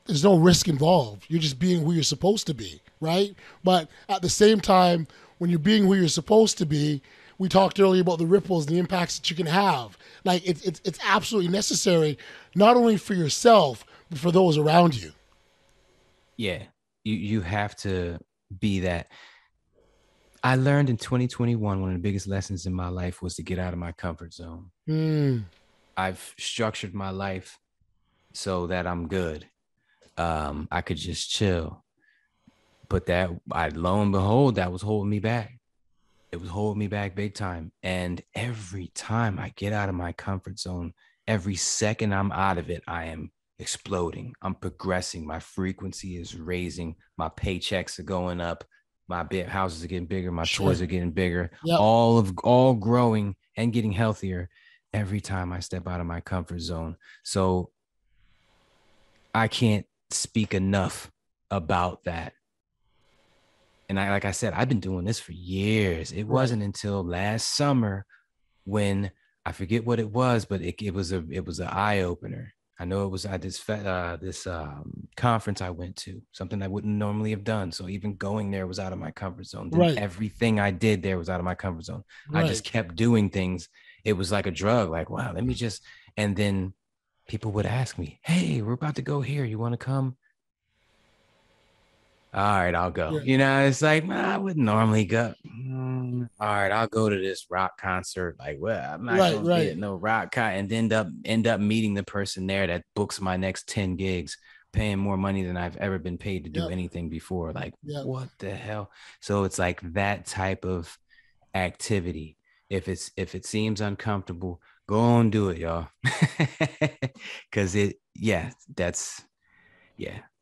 there's no risk involved. You're just being who you're supposed to be, right? But at the same time, when you're being who you're supposed to be, we talked earlier about the ripples, the impacts that you can have. Like it's absolutely necessary, not only for yourself but for those around you. Yeah. You have to be that. I learned in 2021, one of the biggest lessons in my life was to get out of my comfort zone. Mm, I've structured my life so that I'm good. I could just chill. But lo and behold, that was holding me back. It was holding me back big time. And every time I get out of my comfort zone, every second I'm out of it, I am exploding. I'm progressing. My frequency is raising. My paychecks are going up. My houses are getting bigger. My sure. toys are getting bigger. Yep. All growing and getting healthier every time I step out of my comfort zone. So I can't speak enough about that. And like I said, I've been doing this for years. It wasn't until last summer when I forget what it was, but it was an eye opener. I know it was at this conference I went to, something I wouldn't normally have done. So even going there was out of my comfort zone. Then Right. everything I did there was out of my comfort zone. I Right. just kept doing things. It was like a drug. Like, wow, and then people would ask me, "Hey, we're about to go here. You want to come?" All right, I'll go. Yeah. It's like, I wouldn't normally go. All right, I'll go to this rock concert. Like, well, I'm not Right. gonna be Right. at no rock concert, and end up meeting the person there that books my next 10 gigs, paying more money than I've ever been paid to do Yep. anything before. Like, Yep. what the hell? So it's like that type of activity. If it seems uncomfortable, go on, do it, y'all. Cause yeah,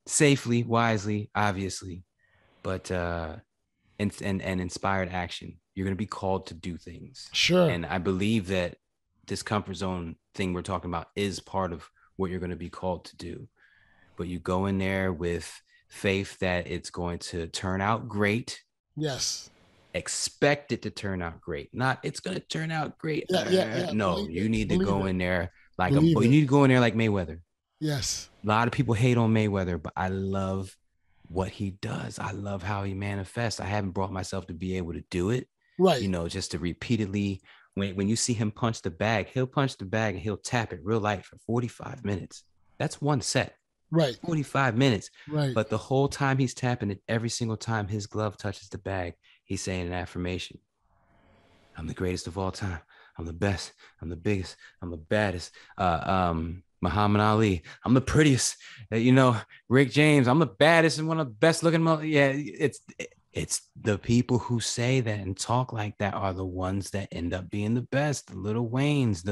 safely, wisely, obviously, but and inspired action. You're going to be called to do things. Sure. And I believe that this comfort zone thing we're talking about is part of what you're going to be called to do. But you go in there with faith that it's going to turn out great. Yes. Expect it to turn out great. Not it's going to turn out great. Yeah. No, you need to go in there like you need to go in there like Mayweather. Yes. A lot of people hate on Mayweather, but I love what he does. I love how he manifests. I haven't brought myself to be able to do it. Right. Just to repeatedly, when you see him punch the bag, he'll punch the bag and he'll tap it real light for 45 minutes. That's one set. Right. 45 minutes. Right. But the whole time he's tapping it, every single time his glove touches the bag, he's saying an affirmation. I'm the greatest of all time. I'm the best. I'm the biggest. I'm the baddest. Muhammad Ali, I'm the prettiest. Rick James, I'm the baddest and one of the best looking. Yeah, it's the people who say that and talk like that are the ones that end up being the best. The Little Waynes,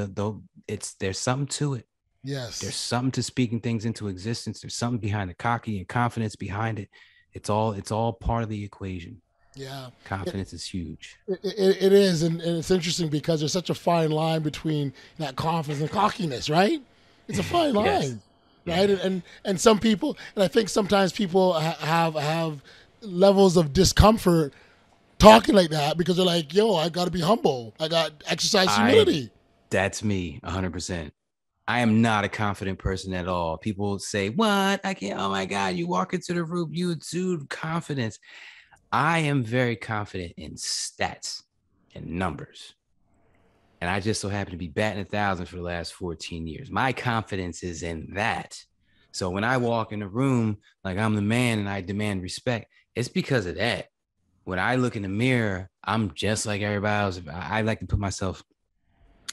there's something to it. Yes. There's something to speaking things into existence. There's something behind the cocky and confidence behind it. It's all part of the equation. Yeah. Confidence is huge. It is, and it's interesting because there's such a fine line between that confidence and cockiness, right? It's a fine line, right? And some people, and I think sometimes people have levels of discomfort talking like that because they're like, "Yo, I got to be humble. I got exercise humility." That's me, 100%. I am not a confident person at all. People say, "What? I can't." Oh my God! You walk into the room, you exude confidence. I am very confident in stats and numbers. And I just so happen to be batting 1,000 for the last 14 years. My confidence is in that. So when I walk in the room like I'm the man and I demand respect, it's because of that. When I look in the mirror, I'm just like everybody else. I like to put myself,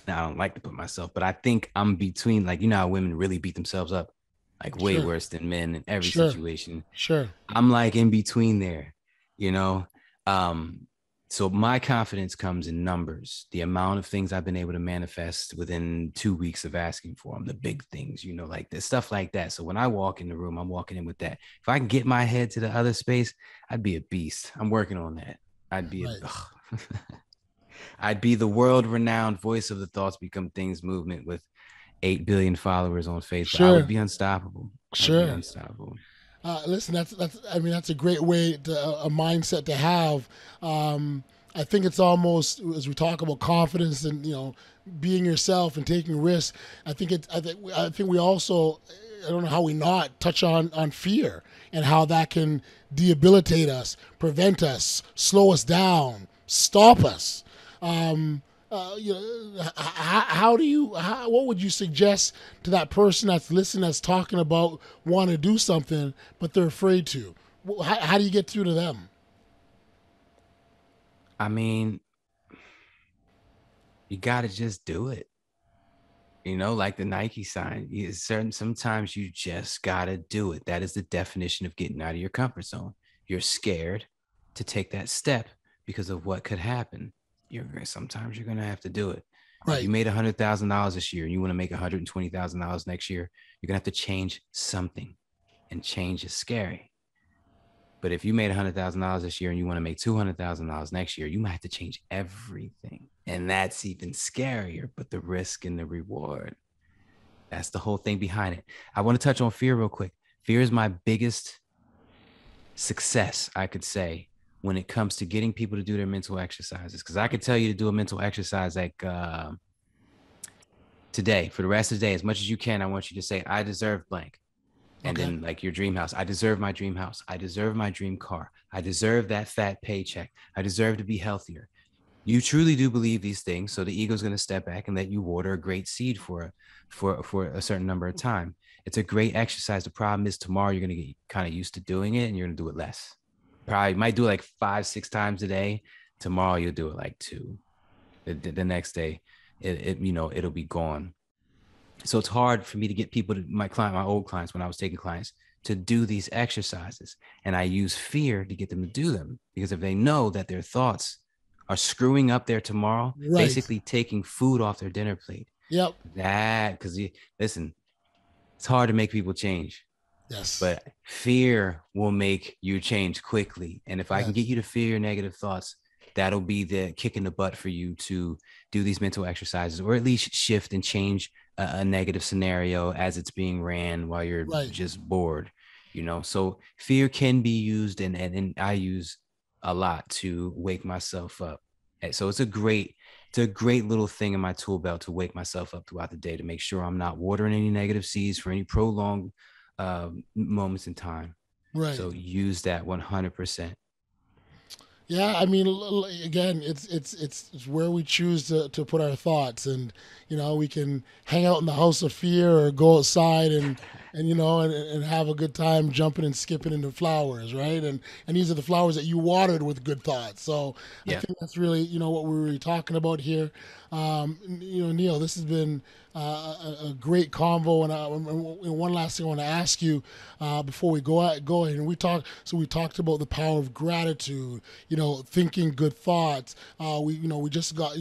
now I don't like to put myself, but I think I'm between, like, how women really beat themselves up, like way worse than men in every situation. Sure. I'm like in between there, so my confidence comes in numbers, the amount of things I've been able to manifest within 2 weeks of asking for them, the big things, like this stuff like that. So when I walk in the room, I'm walking in with that. If I can get my head to the other space, I'd be a beast. I'm working on that. I'd be I'd be the world-renowned voice of the Thoughts Become Things movement with 8 billion followers on Facebook. Sure. I would be unstoppable. Sure. I'd be unstoppable. Listen, that's a great way a mindset to have. I think it's almost, as we talk about confidence and being yourself and taking risks. I think we also, I don't know how we not touch on fear and how that can debilitate us, prevent us, slow us down, stop us. How do you? What would you suggest to that person that's listening, that's talking about want to do something but they're afraid to? How do you get through to them? I mean, you got to just do it. Like the Nike sign. Sometimes you just got to do it. That is the definition of getting out of your comfort zone. You're scared to take that step because of what could happen. Sometimes you're going to have to do it. If you Right. made $100,000 this year and you want to make $120,000 next year, you're going to have to change something, and change is scary. But if you made $100,000 this year and you want to make $200,000 next year, you might have to change everything. And that's even scarier, but the risk and the reward, that's the whole thing behind it. I want to touch on fear real quick. Fear is my biggest success, I could say, when it comes to getting people to do their mental exercises. Because I could tell you to do a mental exercise like today, for the rest of the day, as much as you can, I want you to say, I deserve blank. And Okay. then like your dream house. I deserve my dream house. I deserve my dream car. I deserve that fat paycheck. I deserve to be healthier. You truly do believe these things. So the ego is going to step back and let you water a great seed for a certain number of time. It's a great exercise. The problem is tomorrow you're going to get kind of used to doing it and you're going to do it less. Probably might do it like 5-6 times a day. Tomorrow you'll do it like 2. The next day, it'll be gone. So it's hard for me to get people to my old clients, when I was taking clients, to do these exercises. And I use fear to get them to do them, because if they know that their thoughts are screwing up their tomorrow, Right. basically taking food off their dinner plate, Yep. because listen, it's hard to make people change, Yes. but fear will make you change quickly. And if I can get Yes. you to fear negative thoughts, that'll be the kick in the butt for you to do these mental exercises, or at least shift and change a negative scenario as it's being ran while you're Right. just bored. So fear can be used, and I use a lot to wake myself up. And so it's a great little thing in my tool belt to wake myself up throughout the day, to make sure I'm not watering any negative seeds for any prolonged moments in time. Right. So use that 100%. Yeah, I mean, again, it's where we choose to put our thoughts, and we can hang out in the house of fear or go outside and have a good time jumping and skipping into flowers, right? And these are the flowers that you watered with good thoughts. So I Yeah. think that's really what we're really talking about here. Neil, this has been a great convo, and one last thing I want to ask you before we go ahead, and we talked about the power of gratitude, thinking good thoughts. We just got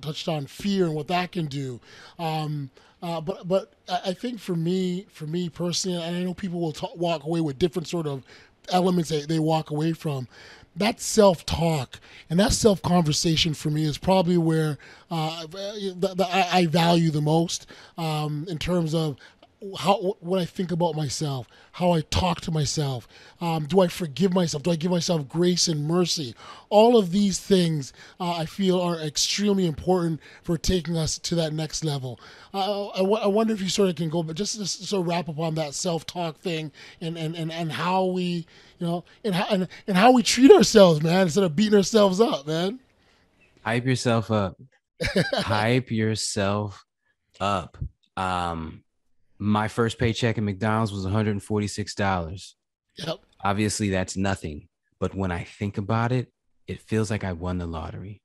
touched on fear and what that can do. But I think for me personally, and I know people will walk away with different sort of elements they walk away from. That self-talk and that self-conversation for me is probably where I value the most, in terms of what I think about myself, how I talk to myself. Do I forgive myself? Do I give myself grace and mercy? All of these things I feel are extremely important for taking us to that next level. I wonder if you sort of can go, but just to sort of wrap up on that self-talk thing, and how we, and how we treat ourselves, man, instead of beating ourselves up, man. Hype yourself up. Hype yourself up. Um, my first paycheck at McDonald's was $146. Yep. Obviously, that's nothing. But when I think about it, it feels like I won the lottery.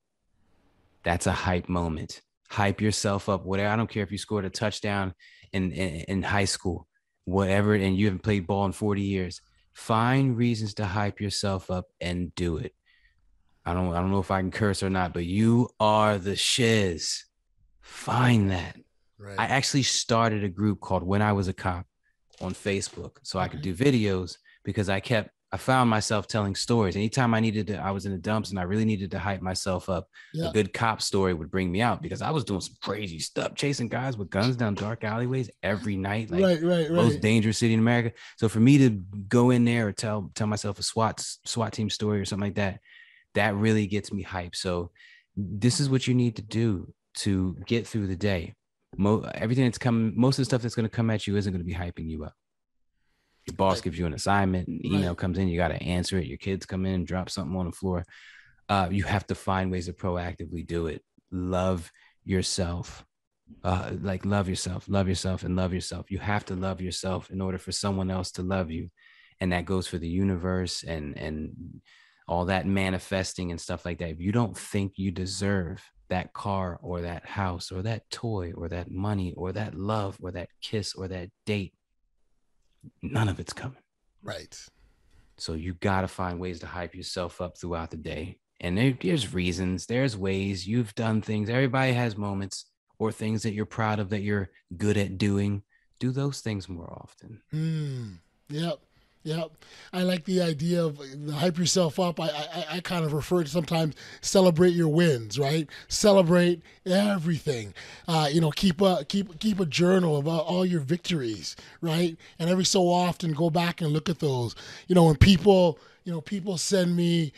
That's a hype moment. Hype yourself up. Whatever. I don't care if you scored a touchdown in high school, whatever, and you haven't played ball in 40 years. Find reasons to hype yourself up and do it. I don't know if I can curse or not, but you are the shiz. Find that. I Right. actually started a group called When I Was a Cop on Facebook so I could Okay. do videos, because I found myself telling stories. Anytime I was in the dumps and I really needed to hype myself up, a Yeah. good cop story would bring me out, because I was doing some crazy stuff, chasing guys with guns down dark alleyways every night, like Right. Right. most Right. dangerous city in America. So for me to go in there or tell myself a SWAT team story or something like that, that really gets me hyped. So this is what you need to do to get through the day. Everything that's coming, most of the stuff that's going to come at you isn't going to be hyping you up. Your boss Right. gives you an assignment, an email Right. comes in, you got to answer it. Your kids come in and drop something on the floor. You have to find ways to proactively do it. Love yourself. Like love yourself, and love yourself. You have to love yourself in order for someone else to love you. And that goes for the universe and all that manifesting and stuff like that. If you don't think you deserve that car or that house or that toy or that money or that love or that kiss or that date, none of it's coming. Right. So you got to find ways to hype yourself up throughout the day. And there's reasons, there's ways. You've done things. Everybody has moments or things that you're proud of, that you're good at doing. Do those things more often. Yep. Yep. I like the idea of hype yourself up. I kind of refer to sometimes celebrate your wins, right? Celebrate everything. Keep a journal of all your victories, right? And every so often go back and look at those. When people send me,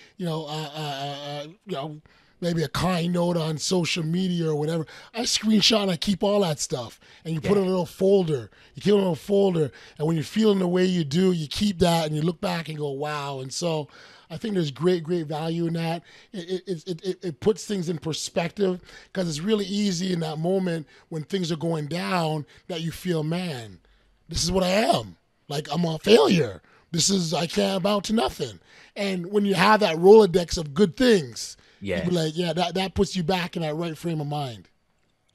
maybe a kind note on social media or whatever, I screenshot and I keep all that stuff. And you put in a little folder. You keep a little folder. And when you're feeling the way you do, you keep that and you look back and go, wow. And so I think there's great value in that. It puts things in perspective, because it's really easy in that moment when things are going down that you feel, man, this is what I am. Like, I'm a failure. I can't amount to nothing. And when you have that Rolodex of good things, Yeah. you'd be like, yeah, that puts you back in that right frame of mind.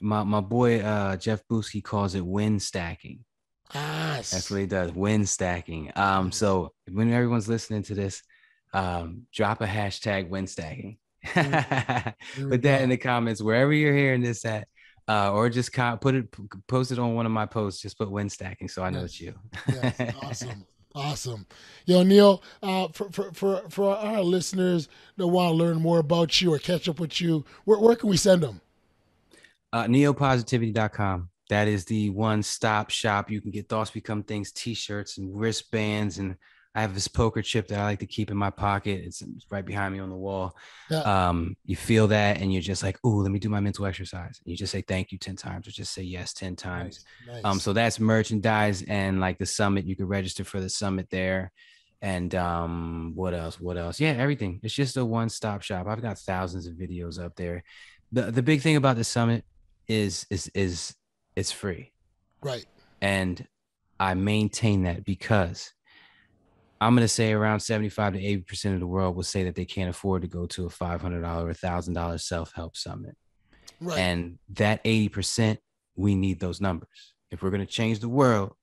My boy Jeff Booski calls it win stacking. Yes. That's what he does, win stacking. So when everyone's listening to this, drop a hashtag win stacking. Put that in the comments wherever you're hearing this at, or just post it on one of my posts. Just put win stacking so I know it's you. Yes. Awesome. Yo, Neil, for our listeners that want to learn more about you or catch up with you, where can we send them? Neopositivity.com. That is the one-stop shop. You can get Thoughts Become Things t-shirts and wristbands, and I have this poker chip that I like to keep in my pocket. It's right behind me on the wall. Yeah. You feel that and you're just like, oh, let me do my mental exercise. And you just say thank you 10 times, or just say yes 10 times. Nice. So that's merchandise, and like the summit, you can register for the summit there. And what else? Yeah, everything. It's just a one-stop shop. I've got thousands of videos up there. The big thing about the summit is it's free. Right. And I maintain that because I'm going to say around 75 to 80% of the world will say that they can't afford to go to a $500 or $1,000 self-help summit. Right. And that 80%, we need those numbers. If we're going to change the world,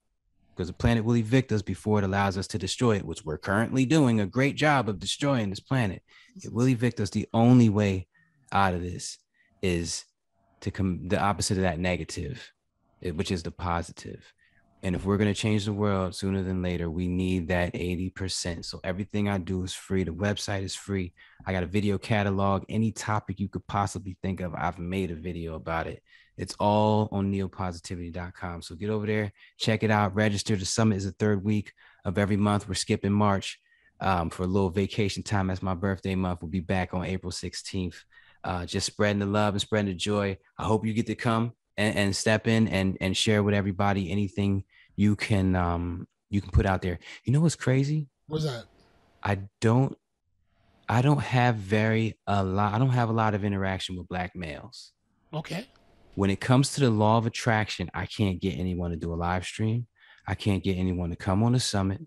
because the planet will evict us before it allows us to destroy it, which we're currently doing a great job of destroying this planet. It will evict us. The only way out of this is to come the opposite of that negative, which is the positive. And if we're going to change the world sooner than later, we need that 80%. So everything I do is free. The website is free. I got a video catalog. Any topic you could possibly think of, I've made a video about it. It's all on neopositivity.com. So get over there, check it out, register. The summit is the third week of every month. We're skipping March for a little vacation time. That's my birthday month. We'll be back on April 16th. Just spreading the love and spreading the joy. I hope you get to come and step in and share with everybody anything you can put out there. You know what's crazy? What's that? I don't have a lot of interaction with Black males. Okay. When it comes to the law of attraction, I can't get anyone to do a live stream. I can't get anyone to come on the summit.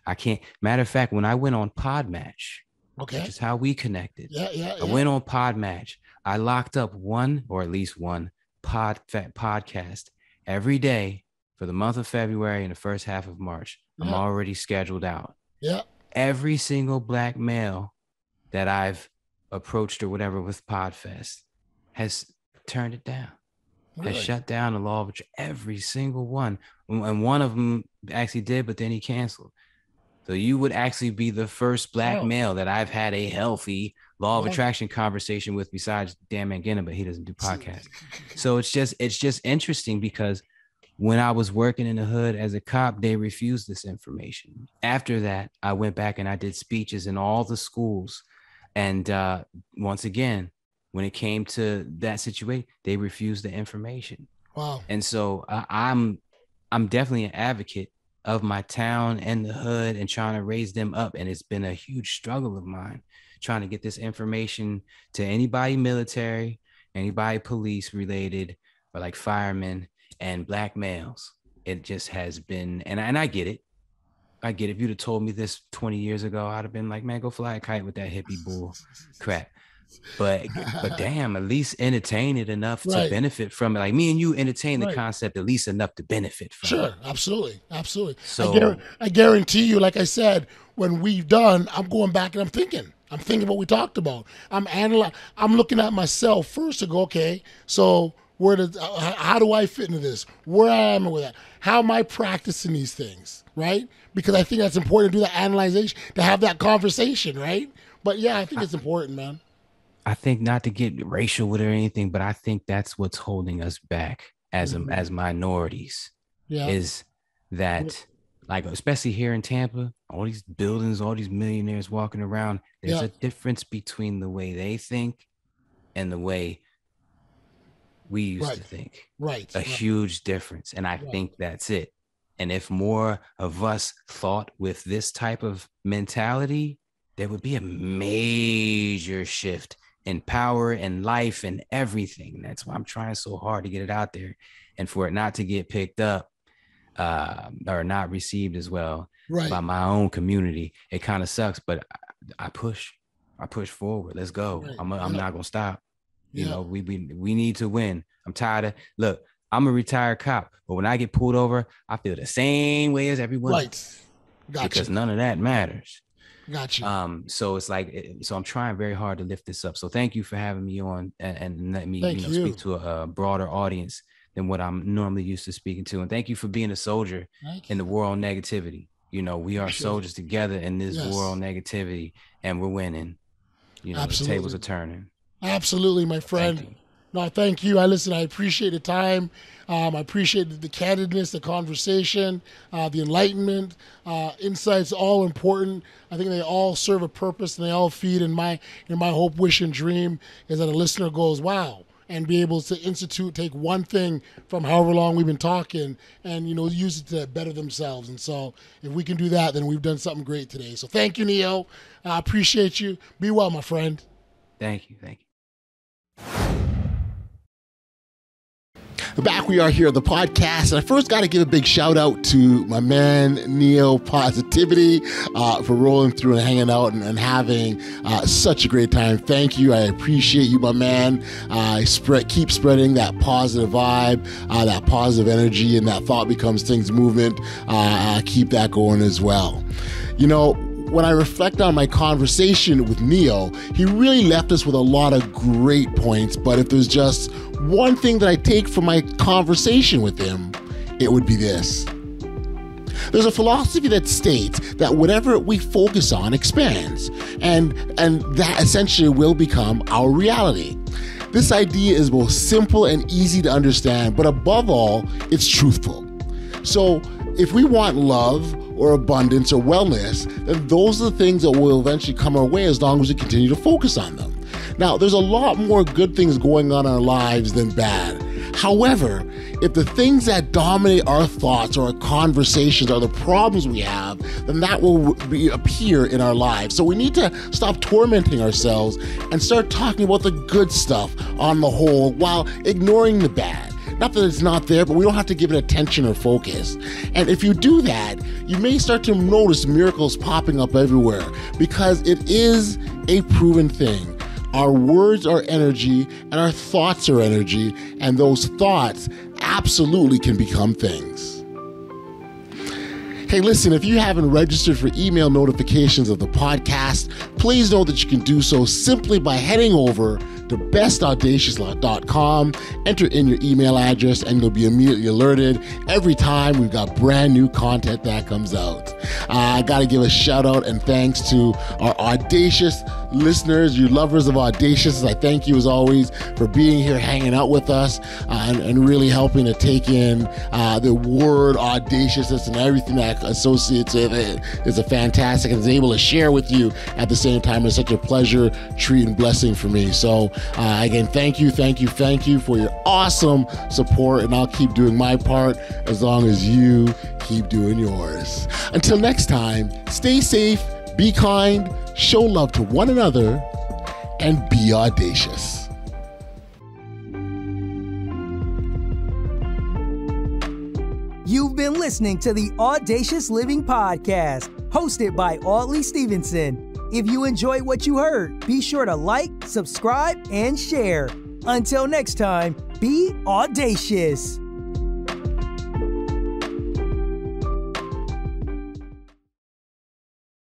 I can't. Matter of fact, when I went on Podmatch, okay, which is how we connected. Yeah. I went on Podmatch. I locked up one or at least one podcast every day for the month of February and the first half of March. I'm already scheduled out. Yeah. Every single Black male that I've approached or whatever with Podfest has turned it down. Really? Has shut down the law of every single one. And one of them actually did, but then he canceled. So you would actually be the first Black male that I've had a healthy law of attraction conversation with, besides Dan Mangena, but he doesn't do podcasts. So it's just interesting, because when I was working in the hood as a cop, they refused this information. After that, I went back and I did speeches in all the schools. And once again, when it came to that situation, they refused the information. Wow. And so I'm definitely an advocate of my town and the hood and trying to raise them up. And it's been a huge struggle of mine trying to get this information to anybody military, anybody police related, or like firemen and black males. It just has been, and I get it. I get it. If you'd have told me this 20 years ago, I'd have been like, man, go fly a kite with that hippie bull crap. But damn, at least entertain it enough to benefit from it. Like me and you entertain the concept at least enough to benefit from it. Sure, absolutely. So I guarantee you, like I said, when we've done, I'm going back and I'm thinking what we talked about. I'm looking at myself first to go, okay, so how do I fit into this? Where I am with that? How am I practicing these things, right? Because I think that's important to do that analyzation, to have that conversation, right? But yeah, I think it's important, man. I think, not to get racial with it or anything, but I think that's what's holding us back as minorities. Yeah. Is that, like, especially here in Tampa, all these buildings, all these millionaires walking around, there's a difference between the way they think and the way we used to think. A huge difference. And I think that's it. And if more of us thought with this type of mentality, there would be a major shift in power and life and everything. That's why I'm trying so hard to get it out there, and for it not to get picked up or not received as well by my own community. It kind of sucks, but I push forward. Let's go. I'm not gonna stop. You know, we need to win. I'm tired of, look, I'm a retired cop, but when I get pulled over, I feel the same way as everyone else. Gotcha. Because none of that matters. Gotcha. So it's like, so I'm trying very hard to lift this up. So thank you for having me on and let me speak to a broader audience than what I'm normally used to speaking to. And thank you for being a soldier in the war on negativity. You know, we are soldiers together in this war on negativity, and we're winning. You know, the tables are turning. Absolutely, my friend. No, thank you. I appreciate the time. I appreciate the candidness, the conversation, the enlightenment, insights, all important. I think they all serve a purpose, and they all feed in my hope, wish, and dream is that a listener goes, wow, and be able to take one thing from however long we've been talking and, you know, use it to better themselves. And so if we can do that, then we've done something great today. So thank you, Neo. I appreciate you. Be well, my friend. Thank you. Back we are here at the podcast, and I first got to give a big shout out to my man Neo Positivity for rolling through and hanging out and having such a great time. Thank you. I appreciate you, my man. Keep spreading that positive vibe, that positive energy, and that thought becomes things movement. Keep that going as well. You know, when I reflect on my conversation with Neo, he really left us with a lot of great points, but if there's just one thing that I take from my conversation with him, it would be this. There's a philosophy that states that whatever we focus on expands, and that essentially will become our reality. This idea is both simple and easy to understand, but above all, it's truthful. So if we want love or abundance or wellness, then those are the things that will eventually come our way as long as we continue to focus on them. Now, there's a lot more good things going on in our lives than bad. However, if the things that dominate our thoughts or our conversations are the problems we have, then that will appear in our lives. So we need to stop tormenting ourselves and start talking about the good stuff on the whole while ignoring the bad. Not that it's not there, but we don't have to give it attention or focus. And if you do that, you may start to notice miracles popping up everywhere, because it is a proven thing. Our words are energy, and our thoughts are energy, and those thoughts absolutely can become things. Hey, listen, if you haven't registered for email notifications of the podcast, please know that you can do so simply by heading over to bestaudacious.com, enter in your email address, and you'll be immediately alerted every time we've got brand new content that comes out. I got to give a shout out and thanks to our Audacious listeners, you lovers of Audacious. I thank you as always for being here, hanging out with us, and really helping to take in the word audaciousness and everything that associates with it. It's a fantastic, and is able to share with you at the same time. It's such a pleasure, treat, and blessing for me. So again, thank you for your awesome support, and I'll keep doing my part as long as you keep doing yours. Until next time, stay safe, Be kind, show love to one another, and be audacious. You've been listening to the Audacious Living Podcast, hosted by Audley Stevenson. If you enjoyed what you heard, be sure to like, subscribe, and share. Until next time, be audacious.